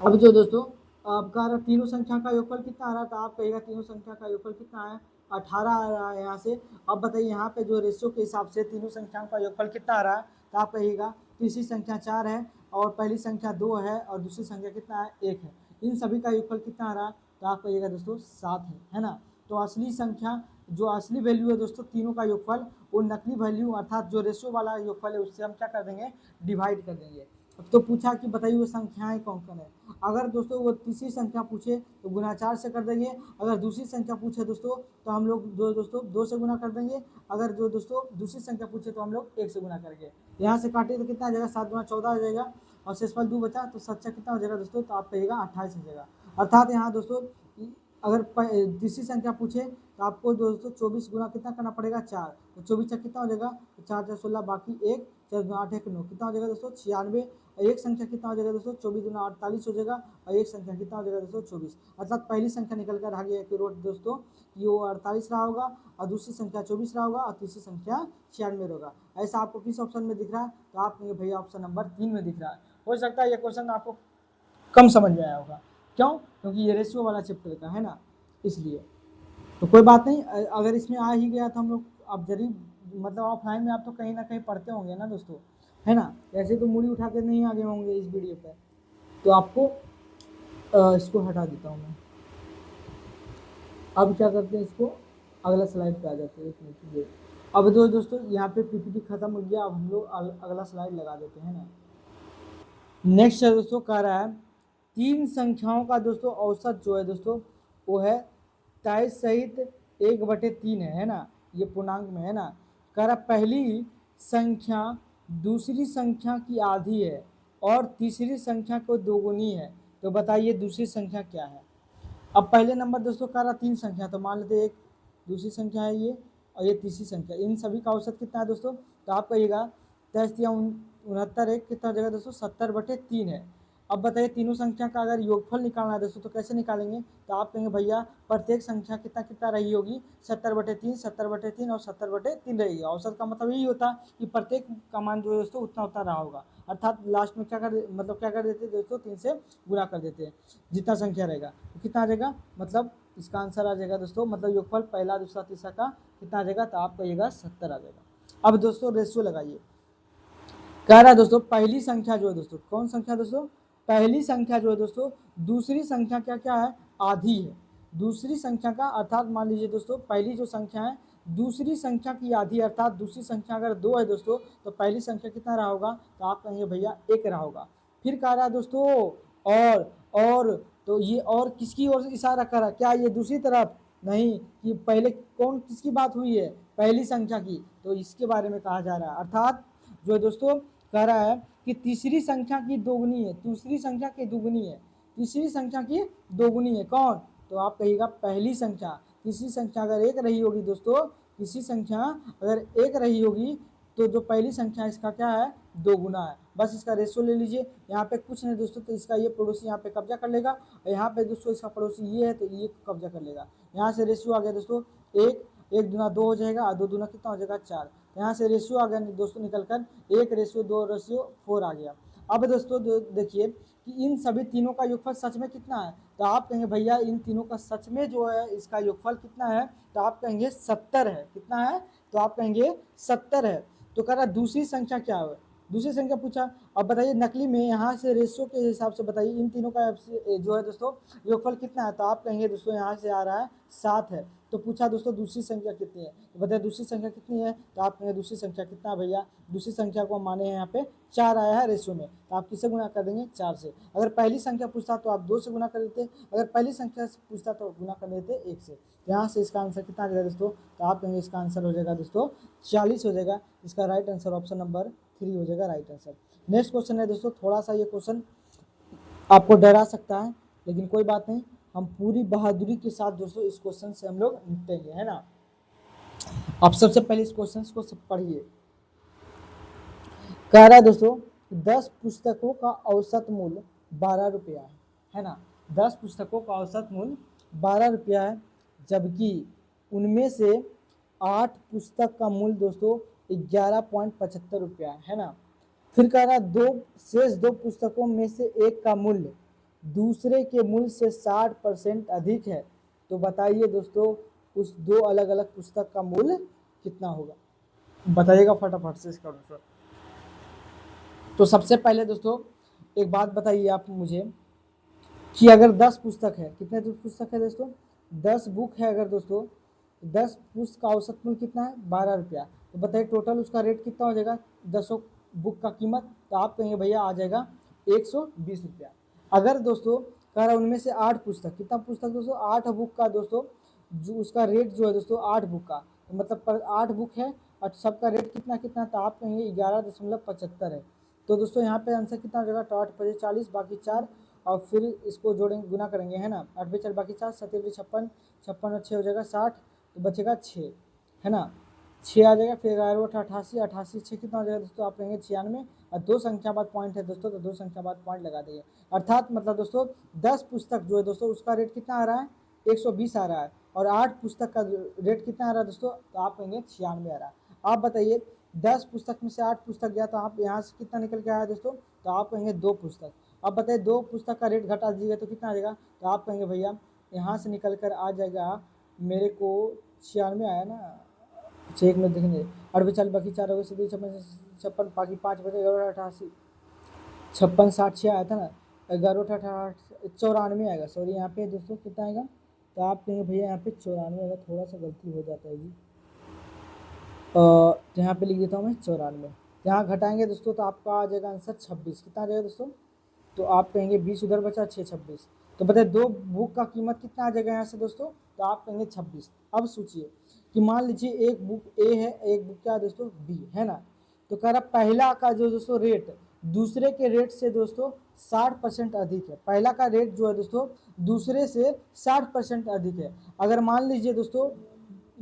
अब जो दोस्तों आपका तीनों संख्या का योगफल कितना आ रहा है, तो आप कहेगा तीनों संख्या का योगफल कितना है, 18 आ रहा है यहाँ से। अब बताइए यहाँ पे जो रेशियो के हिसाब से तीनों संख्याओं का योगफल कितना आ रहा है, तो आप कहिएगा तीसरी संख्या 4 है और पहली संख्या 2 है और दूसरी संख्या कितना है 1 है। इन सभी का योगफल कितना आ रहा है, तो आप कहिएगा दोस्तों 7 है ना। तो असली संख्या जो असली वैल्यू है दोस्तों तीनों का योगफल, वो नकली वैल्यू अर्थात जो रेशियो वाला योगफल है उससे हम क्या कर देंगे, डिवाइड कर देंगे। तो पूछा कि बताइए वो संख्याएं कौन कौन है। अगर दोस्तों वो तीसरी संख्या पूछे तो गुना 4 से कर देंगे, अगर दूसरी संख्या पूछे दोस्तों तो हम लोग दोस्तों 2 से गुना कर देंगे, अगर जो दोस्तों दूसरी संख्या पूछे तो हम लोग 1 से गुना करेंगे। यहाँ से काटे तो कितना आ जाएगा, 7 गुना 14 हो जाएगा, और शेषफल 2 बचा तो सच्चा कितना हो जाएगा दोस्तों, तो आप कहिएगा 28 हो जाएगा। अर्थात यहाँ दोस्तों अगर तीसरी संख्या पूछे तो आपको दोस्तों 24 गुना कितना करना पड़ेगा 4, तो 24 कितना हो जाएगा, तो 4 4 16 बाकी 1 4 8 1 9 कितना हो जाएगा दोस्तों 96। एक संख्या कितना हो जाएगा दोस्तों 24 गुना 48 हो जाएगा, और एक संख्या कितना हो जाएगा दोस्तों 24। अर्थात पहली संख्या निकल कर आ गया कि रोट दोस्तों कि वो 48 रहा होगा, और दूसरी संख्या 24 रहा होगा, और तीसरी संख्या 96 होगा। ऐसा आपको किस ऑप्शन में दिख रहा है, तो आप कहेंगे भैया ऑप्शन नंबर 3 में दिख रहा है। हो सकता है ये क्वेश्चन आपको कम समझ में आया होगा, क्यों, क्योंकि ये रेशियो वाला चैप्टर का है ना, इसलिए। तो कोई बात नहीं, अगर इसमें आ ही गया तो हम लोग अब जरूर मतलब ऑफलाइन में आप तो कहीं ना कहीं पढ़ते होंगे ना दोस्तों, है ना। ऐसे तो मूड़ी उठा के नहीं आगे होंगे इस वीडियो पर, तो आपको इसको हटा देता हूँ मैं। अब क्या करते हैं, इसको अगला स्लाइड पे आ जाते हैं, एक मिनट ये। अब दोस्तों यहाँ पे पीपीटी खत्म हो गया, अब हम लोग अगला स्लाइड लगा देते हैं ना। नेक्स्ट है दोस्तों कह रहा है 3 संख्याओं का दोस्तों औसत जो है दोस्तों वो है 23 सहित 1/3 है ना, ये पूर्णांक में है ना। कह रहा पहली संख्या दूसरी संख्या की आधी है और तीसरी संख्या को दोगुनी है, तो बताइए दूसरी संख्या क्या है। अब पहले नंबर दोस्तों कह रहा 3 संख्या, तो मान लेते एक दूसरी संख्या है ये और ये तीसरी संख्या, इन सभी का औसत कितना है दोस्तों, तो आप कहिएगा 10 या 69 एक कितना हो जाएगा दोस्तों 70/3 है। अब बताइए तीनों संख्या का अगर योगफल निकालना है दोस्तों तो कैसे निकालेंगे, तो आप कहेंगे भैया प्रत्येक संख्या कितना कितना रही होगी 70/3, 70/3 और 70/3 रहेगी। औसत का मतलब यही होता है कि प्रत्येक का मान जो है दोस्तों उतना उतना रहा होगा, अर्थात लास्ट में क्या कर देते हैं दोस्तों 3 से गुणा कर देते हैं जितना संख्या रहेगा, तो कितना आ जाएगा, मतलब इसका आंसर आ जाएगा दोस्तों, मतलब योगफल पहला दूसरा तीसरा का कितना आ जाएगा, तो आप कहिएगा 70 आ जाएगा। अब दोस्तों रेशियो लगाइए, कह रहा है दोस्तों पहली संख्या जो है दोस्तों, कौन संख्या दोस्तों, पहली संख्या जो है दोस्तों दूसरी संख्या क्या क्या है, आधी है। दूसरी संख्या का अर्थात मान लीजिए दोस्तों पहली जो संख्या है दूसरी संख्या की आधी, अर्थात दूसरी संख्या अगर 2 है दोस्तों तो पहली संख्या कितना रहा होगा, तो आप कहेंगे भैया 1 रहा होगा। फिर कह रहा है दोस्तों और तो ये और किसकी ओर से इशारा कर रहा है, क्या ये दूसरी तरफ, नहीं, कि पहले कौन किसकी बात हुई है, पहली संख्या की, तो इसके बारे में कहा जा रहा है। अर्थात जो है दोस्तों कह रहा है कि तीसरी संख्या की दोगुनी है, दूसरी संख्या की दोगुनी है, तीसरी संख्या की दोगुनी है कौन, तो आप कहिएगा पहली संख्या। तीसरी संख्या अगर 1 रही होगी दोस्तों, तीसरी संख्या अगर 1 रही होगी तो जो पहली संख्या इसका क्या है, 2 गुना है। बस इसका रेशियो ले लीजिए, यहाँ पे कुछ नहीं दोस्तों, तो इसका ये पड़ोसी यहाँ पे कब्जा कर लेगा और यहाँ पे दोस्तों इसका पड़ोसी ये है तो ये कब्जा कर लेगा। यहाँ से रेशियो आ गया दोस्तों 1, 1 दूना 2 हो जाएगा और 2 दूना कितना हो जाएगा 4। यहाँ से रेशियो आ गया दोस्तों निकल कर 1:2:4 आ गया। अब दोस्तों देखिए कि इन सभी तीनों का योगफल सच में कितना है, तो आप कहेंगे भैया इन तीनों का सच में जो है इसका योगफल कितना है, तो आप कहेंगे 70 है। कितना है, तो आप कहेंगे 70 है। तो कह रहा दूसरी संख्या क्या है, दूसरी संख्या पूछा। अब बताइए नकली में यहाँ से रेशियो के हिसाब से बताइए इन तीनों का जो है दोस्तों योगफल कितना है, तो आप कहेंगे दोस्तों यहाँ से आ रहा है 7 है। तो पूछा दोस्तों दूसरी संख्या कितनी है, तो बताइए दूसरी संख्या कितनी है, तो आप कहेंगे दूसरी संख्या कितना भैया, दूसरी संख्या को माने हैं यहाँ पे 4 आया है रेशियो में, तो आप किससे गुना कर देंगे 4 से। अगर पहली संख्या पूछता तो आप 2 से गुना कर देते, अगर पहली संख्या से पूछता तो गुना कर देते 1 से। यहाँ से इसका आंसर कितना आ जाएगा दोस्तों, तो आप कहेंगे इसका आंसर हो जाएगा दोस्तों 40 हो जाएगा। इसका राइट आंसर ऑप्शन नंबर 3 हो जाएगा राइट आंसर। नेक्स्ट क्वेश्चन है दोस्तों, थोड़ा सा ये क्वेश्चन आपको डरा सकता है लेकिन कोई बात नहीं, हम पूरी बहादुरी के साथ दोस्तों इस क्वेश्चन से हम लोग निपटेंगे, है ना। आप सबसे पहले इस क्वेश्चन को सब पढ़िए। कह रहा है दोस्तों 10 पुस्तकों का औसत मूल्य 12 रुपया है ना, 10 पुस्तकों का औसत मूल्य 12 रुपया है, जबकि उनमें से 8 पुस्तक का मूल्य दोस्तों 11.75 रुपया है ना। फिर कह रहा शेष दो पुस्तकों में से एक का मूल्य दूसरे के मूल्य से 60% अधिक है, तो बताइए दोस्तों उस दो अलग अलग पुस्तक का मूल्य कितना होगा, बताइएगा फटाफट से इसका आंसर। तो सबसे पहले दोस्तों एक बात बताइए आप मुझे कि अगर 10 पुस्तक है, कितने पुस्तक है दोस्तों, 10 बुक है अगर दोस्तों, 10 पुस्तक का औसत मूल्य कितना है 12 रुपया, तो बताइए टोटल उसका रेट कितना हो जाएगा 10 बुक का कीमत, तो आप कहेंगे भैया आ जाएगा 120 रुपया। अगर दोस्तों कह रहा उनमें से 8 पुस्तक, कितना पुस्तक दोस्तों 8 बुक का दोस्तों, जो उसका रेट जो है दोस्तों 8 बुक का, तो मतलब 8 बुक है और सबका रेट कितना कितना, तो आप कहेंगे 11.75 है। तो दोस्तों यहाँ पे आंसर कितना हो जाएगा, तो 8 × 40 बाकी 4 और फिर इसको जोड़ेंगे गुना करेंगे है ना, 8 × 4 बाकी 4 7 × 56 56 और 6 हो जाएगा 60, तो बचेगा 6 है ना, 6 आ जाएगा। फिर 11 × 88 88 6 कितना हो जाएगा दोस्तों, आप कहेंगे 96 और 2 संख्या बाद पॉइंट है दोस्तों, तो 2 संख्या बाद पॉइंट लगा देंगे। अर्थात मतलब दोस्तों 10 पुस्तक जो है दोस्तों उसका रेट कितना आ रहा है 120 आ रहा है, और 8 पुस्तक का रेट कितना आ रहा है दोस्तों, तो आप कहेंगे 96 आ रहा है। आप बताइए 10 पुस्तक में से 8 पुस्तक गया तो आप यहाँ से कितना निकल के आया दोस्तों, तो आप कहेंगे 2 पुस्तक। अब बताइए 2 पुस्तक का रेट घटा दीजिएगा तो कितना आ जाएगा, तो आप कहेंगे भैया यहाँ से निकल कर आ जाएगा मेरे को 96 आया ना, अच्छा एक मिनट देखेंगे, 8 40 बाकी 4 हो गए, 56 56 बाकी 5 बचे 11 88 56 60 6 आया था ना, 11 94 आएगा, सॉरी यहाँ पे दोस्तों कितना आएगा, तो आप कहेंगे भैया यहाँ पे 94 आएगा, थोड़ा सा गलती हो जाता है जी, तो यहाँ पे लिख देता हूँ मैं 94, यहाँ घटाएंगे दोस्तों तो आपका आ जाएगा आंसर 26, कितना आ जाएगा दोस्तों, तो आप कहेंगे 20 उधर बचा 6 26, तो बताइए 2 बुक का कीमत कितना आ जाएगा यहाँ से दोस्तों, तो आप कहेंगे 26। अब सोचिए कि मान लीजिए एक बुक ए है, एक बुक क्या है दोस्तों बी है ना, तो कह रहा पहला का जो दोस्तों रेट दूसरे के रेट से दोस्तों 60% अधिक है। पहला का रेट जो है दोस्तों दूसरे से 60% अधिक है। अगर मान लीजिए दोस्तों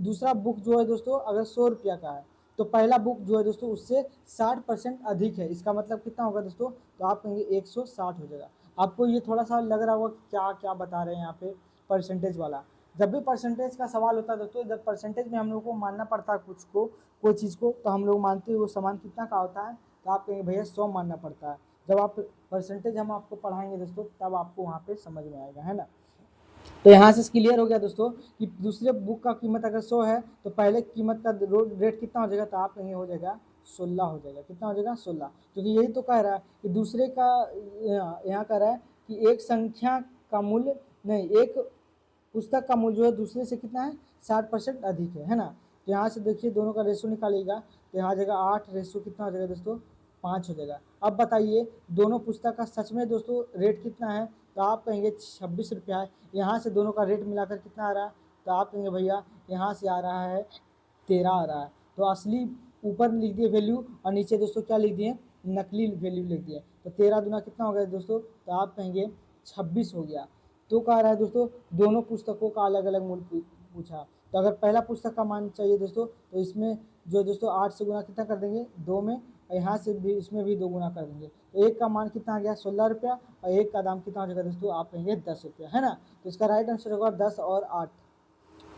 दूसरा बुक जो है दोस्तों अगर 100 रुपया का है तो पहला बुक जो है दोस्तों उससे 60% अधिक है। इसका मतलब कितना होगा दोस्तों, तो आप कहेंगे 160 हो जाएगा। आपको ये थोड़ा सा लग रहा होगा कि क्या क्या बता रहे हैं यहाँ पे परसेंटेज वाला। जब भी परसेंटेज का सवाल होता है दोस्तों, जब परसेंटेज में हम लोग को मानना पड़ता है कुछ को, कोई चीज़ को, तो हम लोग मानते हैं वो सामान कितना का होता है, तो आप कहेंगे भैया 100 मानना पड़ता है। जब आप परसेंटेज हम आपको पढ़ाएंगे दोस्तों तब आपको वहाँ पे समझ में आएगा, है ना। तो यहाँ से क्लियर हो गया दोस्तों कि दूसरे बुक का कीमत अगर 100 है तो पहले कीमत का रेट कितना हो जाएगा, तो आप कहेंगे हो जाएगा 16 हो जाएगा। कितना हो जाएगा 16, क्योंकि यही तो कह रहा है कि दूसरे का यहाँ कह रहा है कि एक संख्या का मूल्य नहीं, एक पुस्तक का मूल्य जो है दूसरे से कितना है 60% अधिक है ना। तो यहाँ से देखिए दोनों का रेशो निकालिएगा तो यहाँ आ जाएगा 8 रेशो कितना हो जाएगा दोस्तों 5 हो जाएगा। अब बताइए दोनों पुस्तक का सच में दोस्तों रेट कितना है, तो आप कहेंगे 26 रुपया है। यहाँ से दोनों का रेट मिलाकर कितना आ रहा है, तो आप कहेंगे भैया यहाँ से आ रहा है 13 आ रहा है। तो असली ऊपर लिख दिए वैल्यू और नीचे दोस्तों क्या लिख दिए, नकली वैल्यू लिख दिए। तो 13 दूना कितना हो गया दोस्तों, तो आप कहेंगे 26 हो गया। तो कह रहा है दोस्तों दोनों पुस्तकों का अलग अलग मूल्य पूछा। तो अगर पहला पुस्तक का मान चाहिए दोस्तों तो इसमें जो दोस्तों 8 से गुना कितना कर देंगे 2 में, और यहाँ से भी इसमें भी 2 गुना कर देंगे। तो एक का मान कितना आ गया 16 रुपया और एक का दाम कितना हो जाएगा दोस्तों, आप कहेंगे 10 रुपया, है ना। तो इसका राइट आंसर होगा 10 और 8,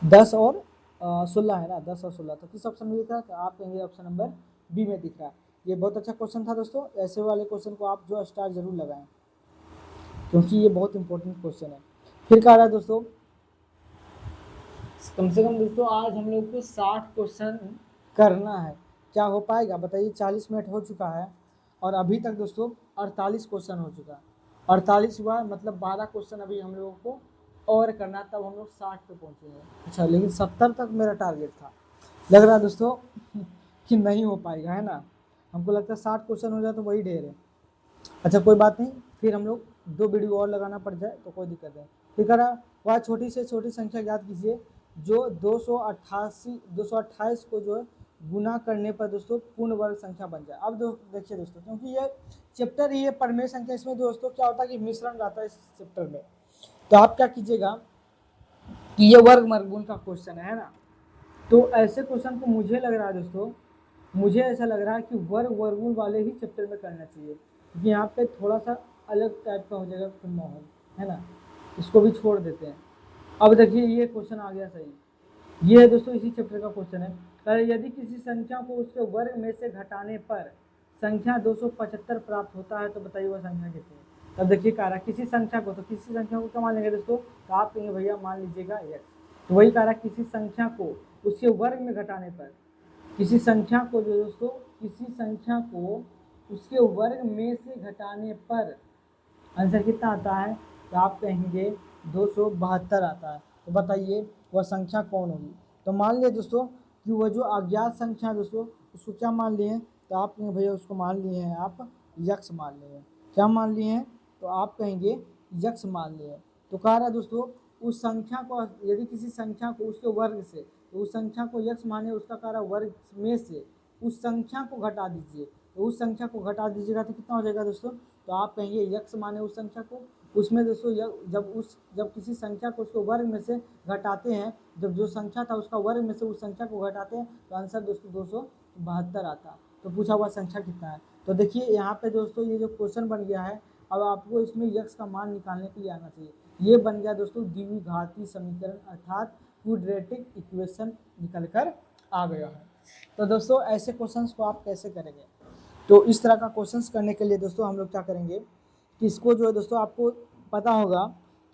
10 और 16 है ना, 10 और 16। तो किस ऑप्शन में दिख रहा है, तो आप कहेंगे ऑप्शन नंबर बी में दिख रहा है। ये बहुत अच्छा क्वेश्चन था दोस्तों, ऐसे वाले क्वेश्चन को आप जो स्टार जरूर लगाएं क्योंकि ये बहुत इंपॉर्टेंट क्वेश्चन है। फिर कह रहा है दोस्तों कम से कम दोस्तों आज हम लोग को 60 क्वेश्चन करना है। क्या हो पाएगा बताइए, 40 मिनट हो चुका है और अभी तक दोस्तों 48 क्वेश्चन हो चुका है। 48 हुआ मतलब 12 क्वेश्चन अभी हम लोगों को और करना, तब हम लोग 60 पे पहुँचेंगे। अच्छा लेकिन 70 तक मेरा टारगेट था, लग रहा है दोस्तों कि नहीं हो पाएगा, है ना। हमको लगता है 60 क्वेश्चन हो जाए तो वही ढेर है। अच्छा कोई बात नहीं, फिर हम लोग 2 वीडियो और लगाना पड़ जाए तो कोई दिक्कत नहीं। फिर कह रहा वह छोटी से छोटी संख्या याद कीजिए जो 228 को जो है गुना करने पर दोस्तों पूर्ण वर्ग संख्या बन जाए। अब देखिए दोस्तों क्योंकि ये चैप्टर ही है परमेय संख्या, इसमें दोस्तों क्या होता है कि मिश्रण रहता है इस चैप्टर में। तो आप क्या कीजिएगा कि ये वर्ग मर्गुण का क्वेश्चन है ना, तो ऐसे क्वेश्चन को मुझे लग रहा है दोस्तों, मुझे ऐसा लग रहा है कि वर्ग वर्गमूल वाले ही चैप्टर में करना चाहिए क्योंकि यहाँ पे थोड़ा सा अलग टाइप का हो जाएगा फिर माहौल, है ना। इसको भी छोड़ देते हैं। अब देखिए ये क्वेश्चन आ गया सही, ये है दोस्तों इसी चैप्टर का क्वेश्चन है। यदि किसी संख्या को उसके वर्ग में से घटाने पर संख्या 275 प्राप्त होता है तो बताइए वह संख्या कितनी है। तब देखिए कह रहा है किसी संख्या को, तो किसी संख्या को क्या मान लेंगे दोस्तों, तो आप कहेंगे भैया मान लीजिएगा x। तो वही कह रहा है किसी संख्या को उसके वर्ग में घटाने पर, किसी संख्या को जो दोस्तों किसी संख्या को उसके वर्ग में से घटाने पर आंसर कितना आता है, तो आप कहेंगे 272 आता है। तो बताइए वह संख्या कौन होगी। तो मान लिया दोस्तों कि वह जो अज्ञात संख्या दोस्तों उसको क्या मान लिए हैं, तो आप कहेंगे भैया उसको मान लिए हैं आप यक्ष मान लिए हैं। क्या मान लिए हैं, तो आप कहेंगे यक्ष मान लिए हैं। तो कह रहा है दोस्तों उस संख्या को यदि किसी संख्या को उसके वर्ग से, तो उस संख्या को यक्ष माने उसका कह रहा वर्ग में से उस संख्या को घटा दीजिए। तो उस संख्या को घटा दीजिएगा तो कितना हो जाएगा दोस्तों, तो आप कहेंगे यक्ष माने उस संख्या को, उसमें दोस्तों जब किसी संख्या को उसको वर्ग में से घटाते हैं, जब जो संख्या था उसका वर्ग में से उस संख्या को घटाते हैं तो आंसर दोस्तों 272 आता। तो पूछा हुआ संख्या कितना है। तो देखिए यहाँ पे दोस्तों ये जो क्वेश्चन बन गया है, अब आपको इसमें यक्ष का मान निकालने के लिए आना चाहिए। ये बन गया दोस्तों द्विघाती समीकरण अर्थात क्वाड्रेटिक इक्वेशन निकल कर आ गया है। तो दोस्तों ऐसे क्वेश्चंस को आप कैसे करेंगे, तो इस तरह का क्वेश्चंस करने के लिए दोस्तों हम लोग क्या करेंगे कि इसको जो है दोस्तों आपको पता होगा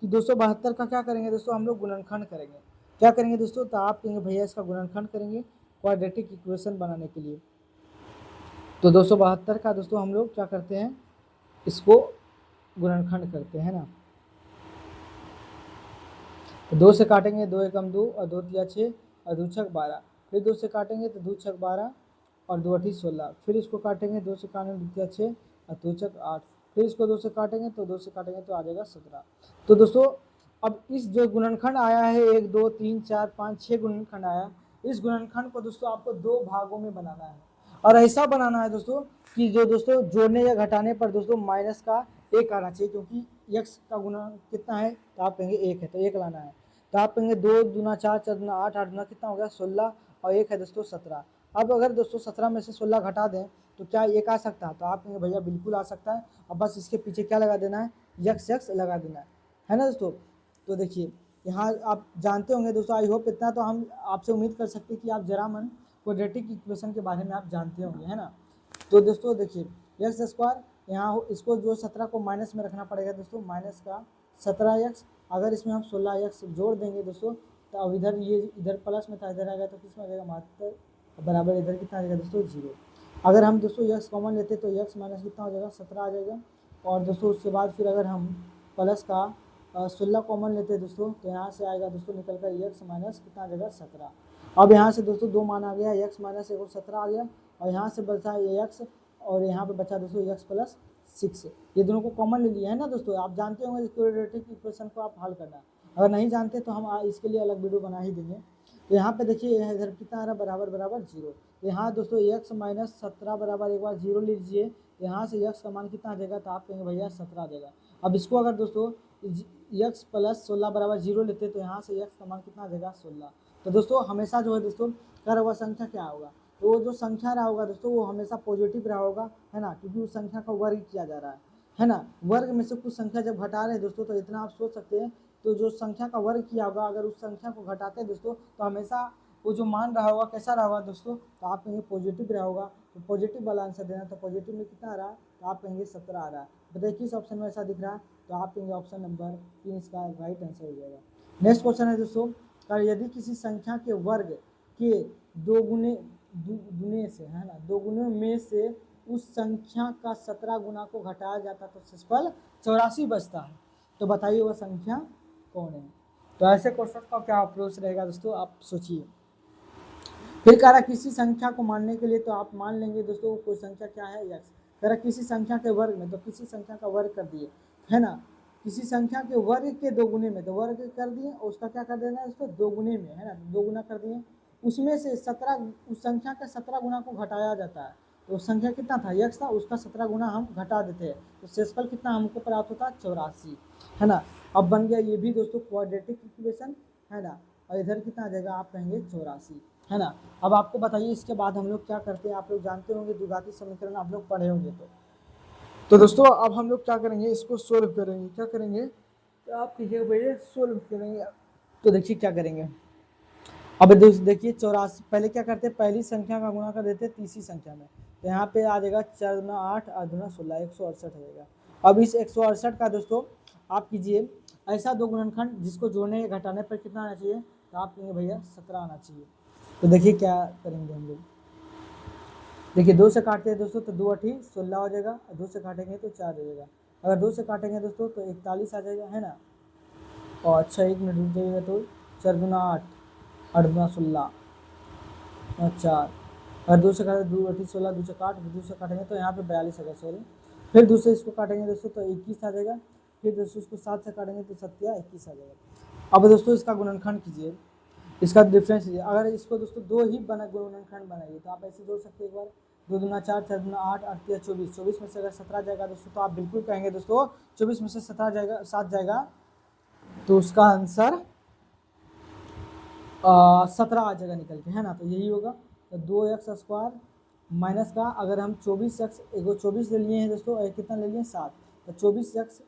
कि 272 का क्या करेंगे दोस्तों, हम लोग गुणनखंड करेंगे। क्या करेंगे दोस्तों, तो आप कहेंगे भैया इसका गुणनखंड करेंगे क्वाड्रेटिक इक्वेशन बनाने के लिए। तो 272 का दोस्तों हम लोग क्या करते हैं, इसको गुणनखंड करते हैं ना। तो 2 से काटेंगे, 2 एकम 2 और 2 तिया 6 और 2 छक 12। फिर 2 से काटेंगे तो 2 छक 12 और 2 अठी 16। फिर इसको काटेंगे, 2 से काटेंगे 2 तिया 6 और 2 छक 8। फिर इसको 2 से काटेंगे तो 2 से काटेंगे तो आ जाएगा 17। तो दोस्तों अब इस जो गुणनखंड आया है 1 2 3 4 5 6 गुणनखंड आया, इस गुणनखंड को दोस्तों आपको 2 भागों में बनाना है और ऐसा बनाना है दोस्तों कि जो दोस्तों जोड़ने या घटाने पर दोस्तों माइनस का एक आना चाहिए, क्योंकि यक्स का गुना कितना है तो आप कहेंगे एक है, तो एक लाना है। तो आप कहेंगे 2 दूना 4, 4 दूना 8, 8 दूना कितना हो गया 16 और एक है दोस्तों 17। अब अगर दोस्तों 17 में से 16 घटा दें तो क्या एक आ सकता है, तो आप कहेंगे भैया बिल्कुल आ सकता है। अब बस इसके पीछे क्या लगा देना है, यक्स यक्स लगा देना है ना दोस्तों। तो देखिए यहाँ आप जानते होंगे दोस्तों, आई होप इतना तो हम आपसे उम्मीद कर सकते हैं कि आप जरा मन क्वाड्रेटिक इक्वेशन के बारे में आप जानते होंगे, है ना। तो दोस्तों देखिए एक्स स्क्वायर, यहाँ इसको जो 17 को माइनस में रखना पड़ेगा दोस्तों, माइनस का 17x। अगर इसमें हम 16x जोड़ देंगे दोस्तों, तो अब इधर ये इधर प्लस में था, इधर आ गया तो किस में आ जाएगा मात्र बराबर, इधर कितना आ जाएगा दोस्तों 0। अगर हम दोस्तों x कॉमन लेते तो x माइनस कितना हो जाएगा 17 आ जाएगा। और दोस्तों उसके बाद फिर अगर हम प्लस का 16 कॉमन लेते हैं दोस्तों, तो यहाँ से आएगा दोस्तों निकल कर x माइनस कितना आ जाएगा 17। अब यहाँ से दोस्तों दो मान आ गया, x माइनस 1 और 17 आ गया, और यहाँ से बचा x और यहाँ पे बचा दोस्तों x प्लस 6। ये दोनों को कॉमन ले लिया है ना दोस्तों। आप जानते होंगे क्वाड्रेटिक इक्वेशन को आप हल करना, अगर नहीं जानते तो हम इसके लिए अलग वीडियो बना ही देंगे। तो यहाँ पे देखिए इधर कितना आ रहा है बराबर बराबर 0। यहाँ दोस्तों x माइनस 17 बराबर एक बार 0 लीजिए, यहाँ से x का मान कितना आ जाएगा, तो आप कहेंगे भैया 17 आ जाएगा। अब इसको अगर दोस्तों x प्लस 16 बराबर 0 लेते तो यहाँ से x का मान कितना आ जाएगा 16। तो दोस्तों हमेशा जो है दोस्तों कर हुआ संख्या क्या होगा, तो वो जो संख्या रहा होगा दोस्तों वो हमेशा पॉजिटिव रहा होगा, है ना, क्योंकि उस संख्या का वर्ग किया जा रहा है ना। वर्ग में से कुछ संख्या जब घटा रहे हैं दोस्तों, तो इतना आप सोच सकते हैं, तो जो संख्या का वर्ग किया होगा अगर उस संख्या को घटाते हैं दोस्तों, तो हमेशा वो जो मान रहा होगा कैसा रहा होगा दोस्तों, तो आप कहेंगे पॉजिटिव रहा होगा। तो पॉजिटिव वाला आंसर देना, तो पॉजिटिव में कितना आ रहा है, तो आप कहेंगे 17 आ रहा है। तो देखिए इस ऑप्शन में ऐसा दिख रहा है, तो आप कहेंगे ऑप्शन नंबर 3 इसका राइट आंसर हो जाएगा। नेक्स्ट क्वेश्चन है दोस्तों, यदि किसी संख्या के वर्ग के दो गुने से, है ना, दो गुने में से उस संख्या का 17 गुना को घटाया जाता तो शेषफल 84 बचता है, तो बताइए वह संख्या कौन है। तो ऐसे क्वेश्चन का क्या अप्रोच रहेगा दोस्तों, आप सोचिए। फिर कह रहा किसी संख्या को मानने के लिए, तो आप मान लेंगे दोस्तों कोई संख्या क्या है x। कह रहा किसी संख्या के वर्ग में, तो किसी संख्या का वर्ग कर दिए, है ना। किसी संख्या के वर्ग के दो गुने में, तो वर्ग कर दिए और उसका क्या कर देना है उसको दो गुने में, है ना, दो गुना कर दिए। उसमें से 17 उस संख्या के 17 गुना को घटाया जाता है, तो संख्या कितना था x था, उसका 17 गुना हम घटा देते हैं, तो शेषफल कितना हमको प्राप्त होता है 84, है ना। अब बन गया ये भी दोस्तों क्वाड्रेटिक इक्वेशन, है ना। और इधर कितना आ जाएगा, आप कहेंगे 84, है ना। अब आपको बताइए इसके बाद हम लोग क्या करते हैं, आप लोग जानते होंगे द्विघाती समीकरण आप लोग पढ़े होंगे। तो दोस्तों अब हम लोग क्या करेंगे, इसको सोल्व करेंगे। क्या करेंगे, तो आप कहिए भैया सोल्व करेंगे। तो देखिए क्या करेंगे, अब देखिए 84, पहले क्या करते हैं, पहली संख्या का गुणा कर देते हैं तीसरी संख्या में, तो यहाँ पे आ जाएगा 4 दूना 8, 8 दूना 16, 168 हो जाएगा। अब इस 168 का दोस्तों आप कीजिए ऐसा दो गुणनखंड जिसको जोड़ने या घटाने पर कितना आना चाहिए, तो आप कहेंगे भैया 17 आना चाहिए। तो देखिए क्या करेंगे हम लोग, देखिए 2 से काटते हैं दोस्तों, तो 2 8 16 हो जाएगा, और 2 से काटेंगे तो 4 हो जाएगा। अगर 2 से काटेंगे दोस्तों तो 41 आ जाएगा, है ना। और अच्छा 1 मिनट रुक जाइएगा, तो 4 दूना 8, 8 दूना 16 और 4, अगर 2 से काटे 2 8 16, 2 से काट 2 से काटेंगे तो यहाँ पे 42 आ जाएगा, सॉरी। फिर दूसरे इसको काटेंगे दोस्तों तो 21 आ जाएगा। फिर दोस्तों इसको 7 से काटेंगे तो 21 आ जाएगा। अब दोस्तों इसका गुणनखंड कीजिए, इसका डिफरेंस लीजिए। अगर इसको दोस्तों दो ही गुणनखंड बनाइए, तो आप ऐसे जोड़ सकते हैं एक बार, 2 दूना 4, 4 दूना 8, 8 तिया 24, 24 में से अगर 17 जाएगा दोस्तों, तो आप बिल्कुल कहेंगे दोस्तों 24 में से 17 जाएगा 7 जाएगा, तो उसका आंसर 17 आ जाएगा निकल के, है ना। तो यही होगा, तो 2x² माइनस का, अगर हम 24x एगो 24 ले लिए हैं दोस्तों, एक कितना ले लिए 7, तो 24x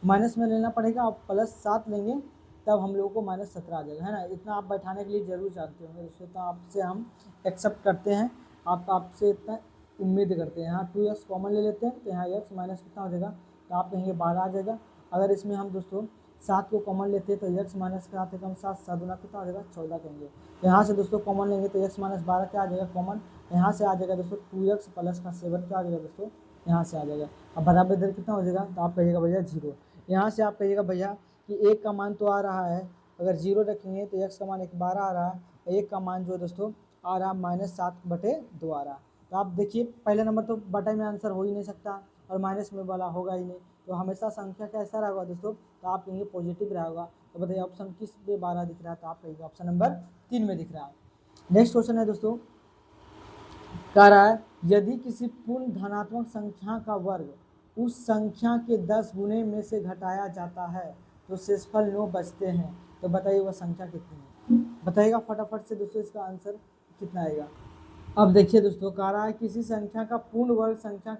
माइनस में लेना पड़ेगा, आप प्लस 7 लेंगे तब हम लोगों को माइनस 17 आ जाएगा, है ना। इतना आप बैठाने के लिए जरूर जानते होंगे दोस्तों, तो आपसे हम एक्सेप्ट करते हैं, आपसे इतना उम्मीद करते हैं। यहाँ 2x कॉमन ले लेते हैं, तो यहाँ x माइनस कितना हो जाएगा, तो आप कहेंगे 12 आ जाएगा। अगर इसमें हम दोस्तों 7 को कॉमन लेते हैं, तो x माइनस का आते कम 7, 7 दूना कितना हो जाएगा 14 कहेंगे। यहाँ से दोस्तों कॉमन लेंगे तो x माइनस 12 क्या आ जाएगा कॉमन, यहाँ से आ जाएगा दोस्तों 2x प्लस का 7 क्या आ जाएगा दोस्तों, यहाँ से आ जाएगा। अब बराबर इधर कितना हो जाएगा, तो आप कहिएगा भैया 0। यहाँ से आप कहिएगा भैया कि एक का मान तो आ रहा है, अगर 0 रखेंगे तो x का मान 12 आ रहा है, एक का मान जो दोस्तों आ रहा -7/2 आ रहा है। तो आप देखिए पहले नंबर तो बटे में आंसर हो ही नहीं सकता, और माइनस में वाला होगा ही नहीं, तो हमेशा संख्या कैसा रहेगा दोस्तों, तो आप कहेंगे पॉजिटिव रहेगा। तो बताइए ऑप्शन किस पे 12 दिख रहा है, तो आप कहेंगे ऑप्शन नंबर 3 में दिख रहा है। नेक्स्ट क्वेश्चन है दोस्तों, कह रहा है यदि किसी पूर्ण धनात्मक संख्या का वर्ग उस संख्या के 10 गुने में से घटाया जाता है तो शेषफल 9 बचते हैं। तो बताइए वह संख्या कितनी है, बताइएगा फटाफट से दोस्तों, इसका आंसर कितना आएगा। अब देखिए दोस्तों, कह रहा है किसी संख्या का पूर्ण वर्ग संख्या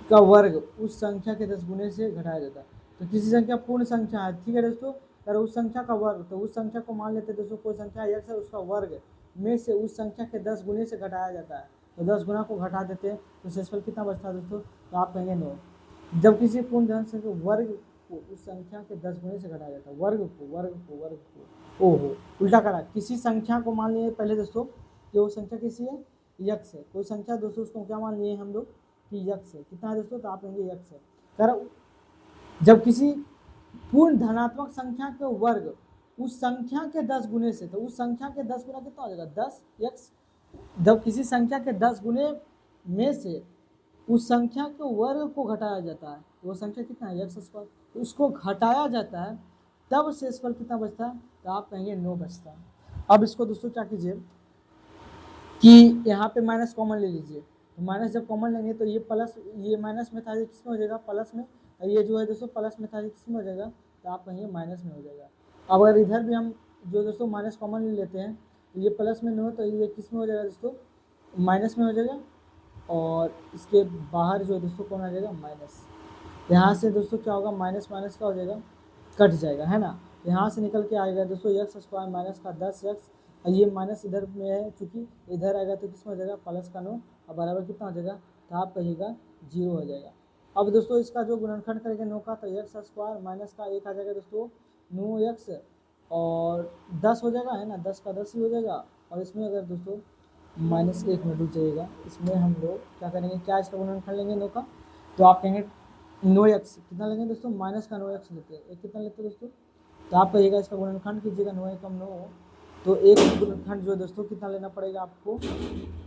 का वर्ग उस संख्या के 10 गुने से घटाया जाता है। तो किसी संख्या पूर्ण संख्या है, ठीक है दोस्तों, अगर उस संख्या का वर्ग, तो उस संख्या को मान लेते हैं दोस्तों कोई संख्या x है, उसका वर्ग में से उस संख्या के 10 गुने से घटाया जाता है। तो 10 गुना को घटा देते हैं तो शेषफल कितना बचता है दोस्तों, तो आप कहेंगे 9। जब किसी पूर्ण धन संख्या वर्ग को उस संख्या के 10 गुने से घटाया जाता है, वर्ग को ओहो उल्टा करा, किसी संख्या को मान लिए पहले दोस्तों कि वो संख्या किसी है x है, कोई संख्या दोस्तों उसको क्या मान लिए हम लोग कि x है, कितना है दोस्तों, तो आप कहेंगे x है। कर जब किसी पूर्ण धनात्मक संख्या के वर्ग उस संख्या के 10 गुने से, तो उस संख्या के 10 गुना कितना हो जाएगा 10x। जब किसी संख्या के 10 गुने में से उस संख्या के वर्ग को घटाया जाता है, वो संख्या कितना है x स्क्वायर, तो उसको घटाया जाता है तब शेषफल कितना बचता है, तो आप कहेंगे 9 बचता है। अब इसको दोस्तों क्या कीजिए कि यहाँ पे माइनस कॉमन ले लीजिए, तो माइनस जब कॉमन लेंगे तो ये प्लस, ये माइनस में था ये किस में हो जाएगा प्लस में, ये जो है दोस्तों प्लस में था ये किस में हो जाएगा, तो आप कहेंगे माइनस में हो जाएगा। अब अगर इधर भी हम जो दोस्तों माइनस कॉमन ले लेते हैं तो ये प्लस में नहीं हो तो ये किस में हो जाएगा दोस्तों, माइनस में हो जाएगा, और इसके बाहर जो दोस्तों कौन आ जाएगा माइनस। यहाँ से दोस्तों क्या होगा, माइनस माइनस का हो जाएगा, कट जाएगा, है ना। यहाँ से निकल के आएगा दोस्तों एक्स स्क्वायर माइनस का 10x, ये माइनस इधर में है चूँकि इधर आएगा तो किस में हो जाएगा प्लस का 9, और बराबर कितना हो जाएगा, तो आप कहिएगा 0 हो जाएगा। अब दोस्तों इसका जो गुणनखंड करेंगे 9 का, तो एक्स स्क्वायर माइनस का 1 आ जाएगा दोस्तों 9x, और 10 हो जाएगा, है ना, 10 का 10 ही हो जाएगा। और इसमें अगर दोस्तों माइनस 1 में रुक जाइएगा, इसमें हम लोग क्या करेंगे, क्या इसका गुणनखंड लेंगे 9 का, तो आप कहेंगे 9x कितना लेंगे दोस्तों, माइनस का 9x लेते हैं, एक कितना लेते हैं दोस्तों, तो आप कहिएगा इसका गुणनखंड कीजिएगा 9 एकम 9, तो एक गुणनखंड जो दोस्तों कितना लेना पड़ेगा आपको,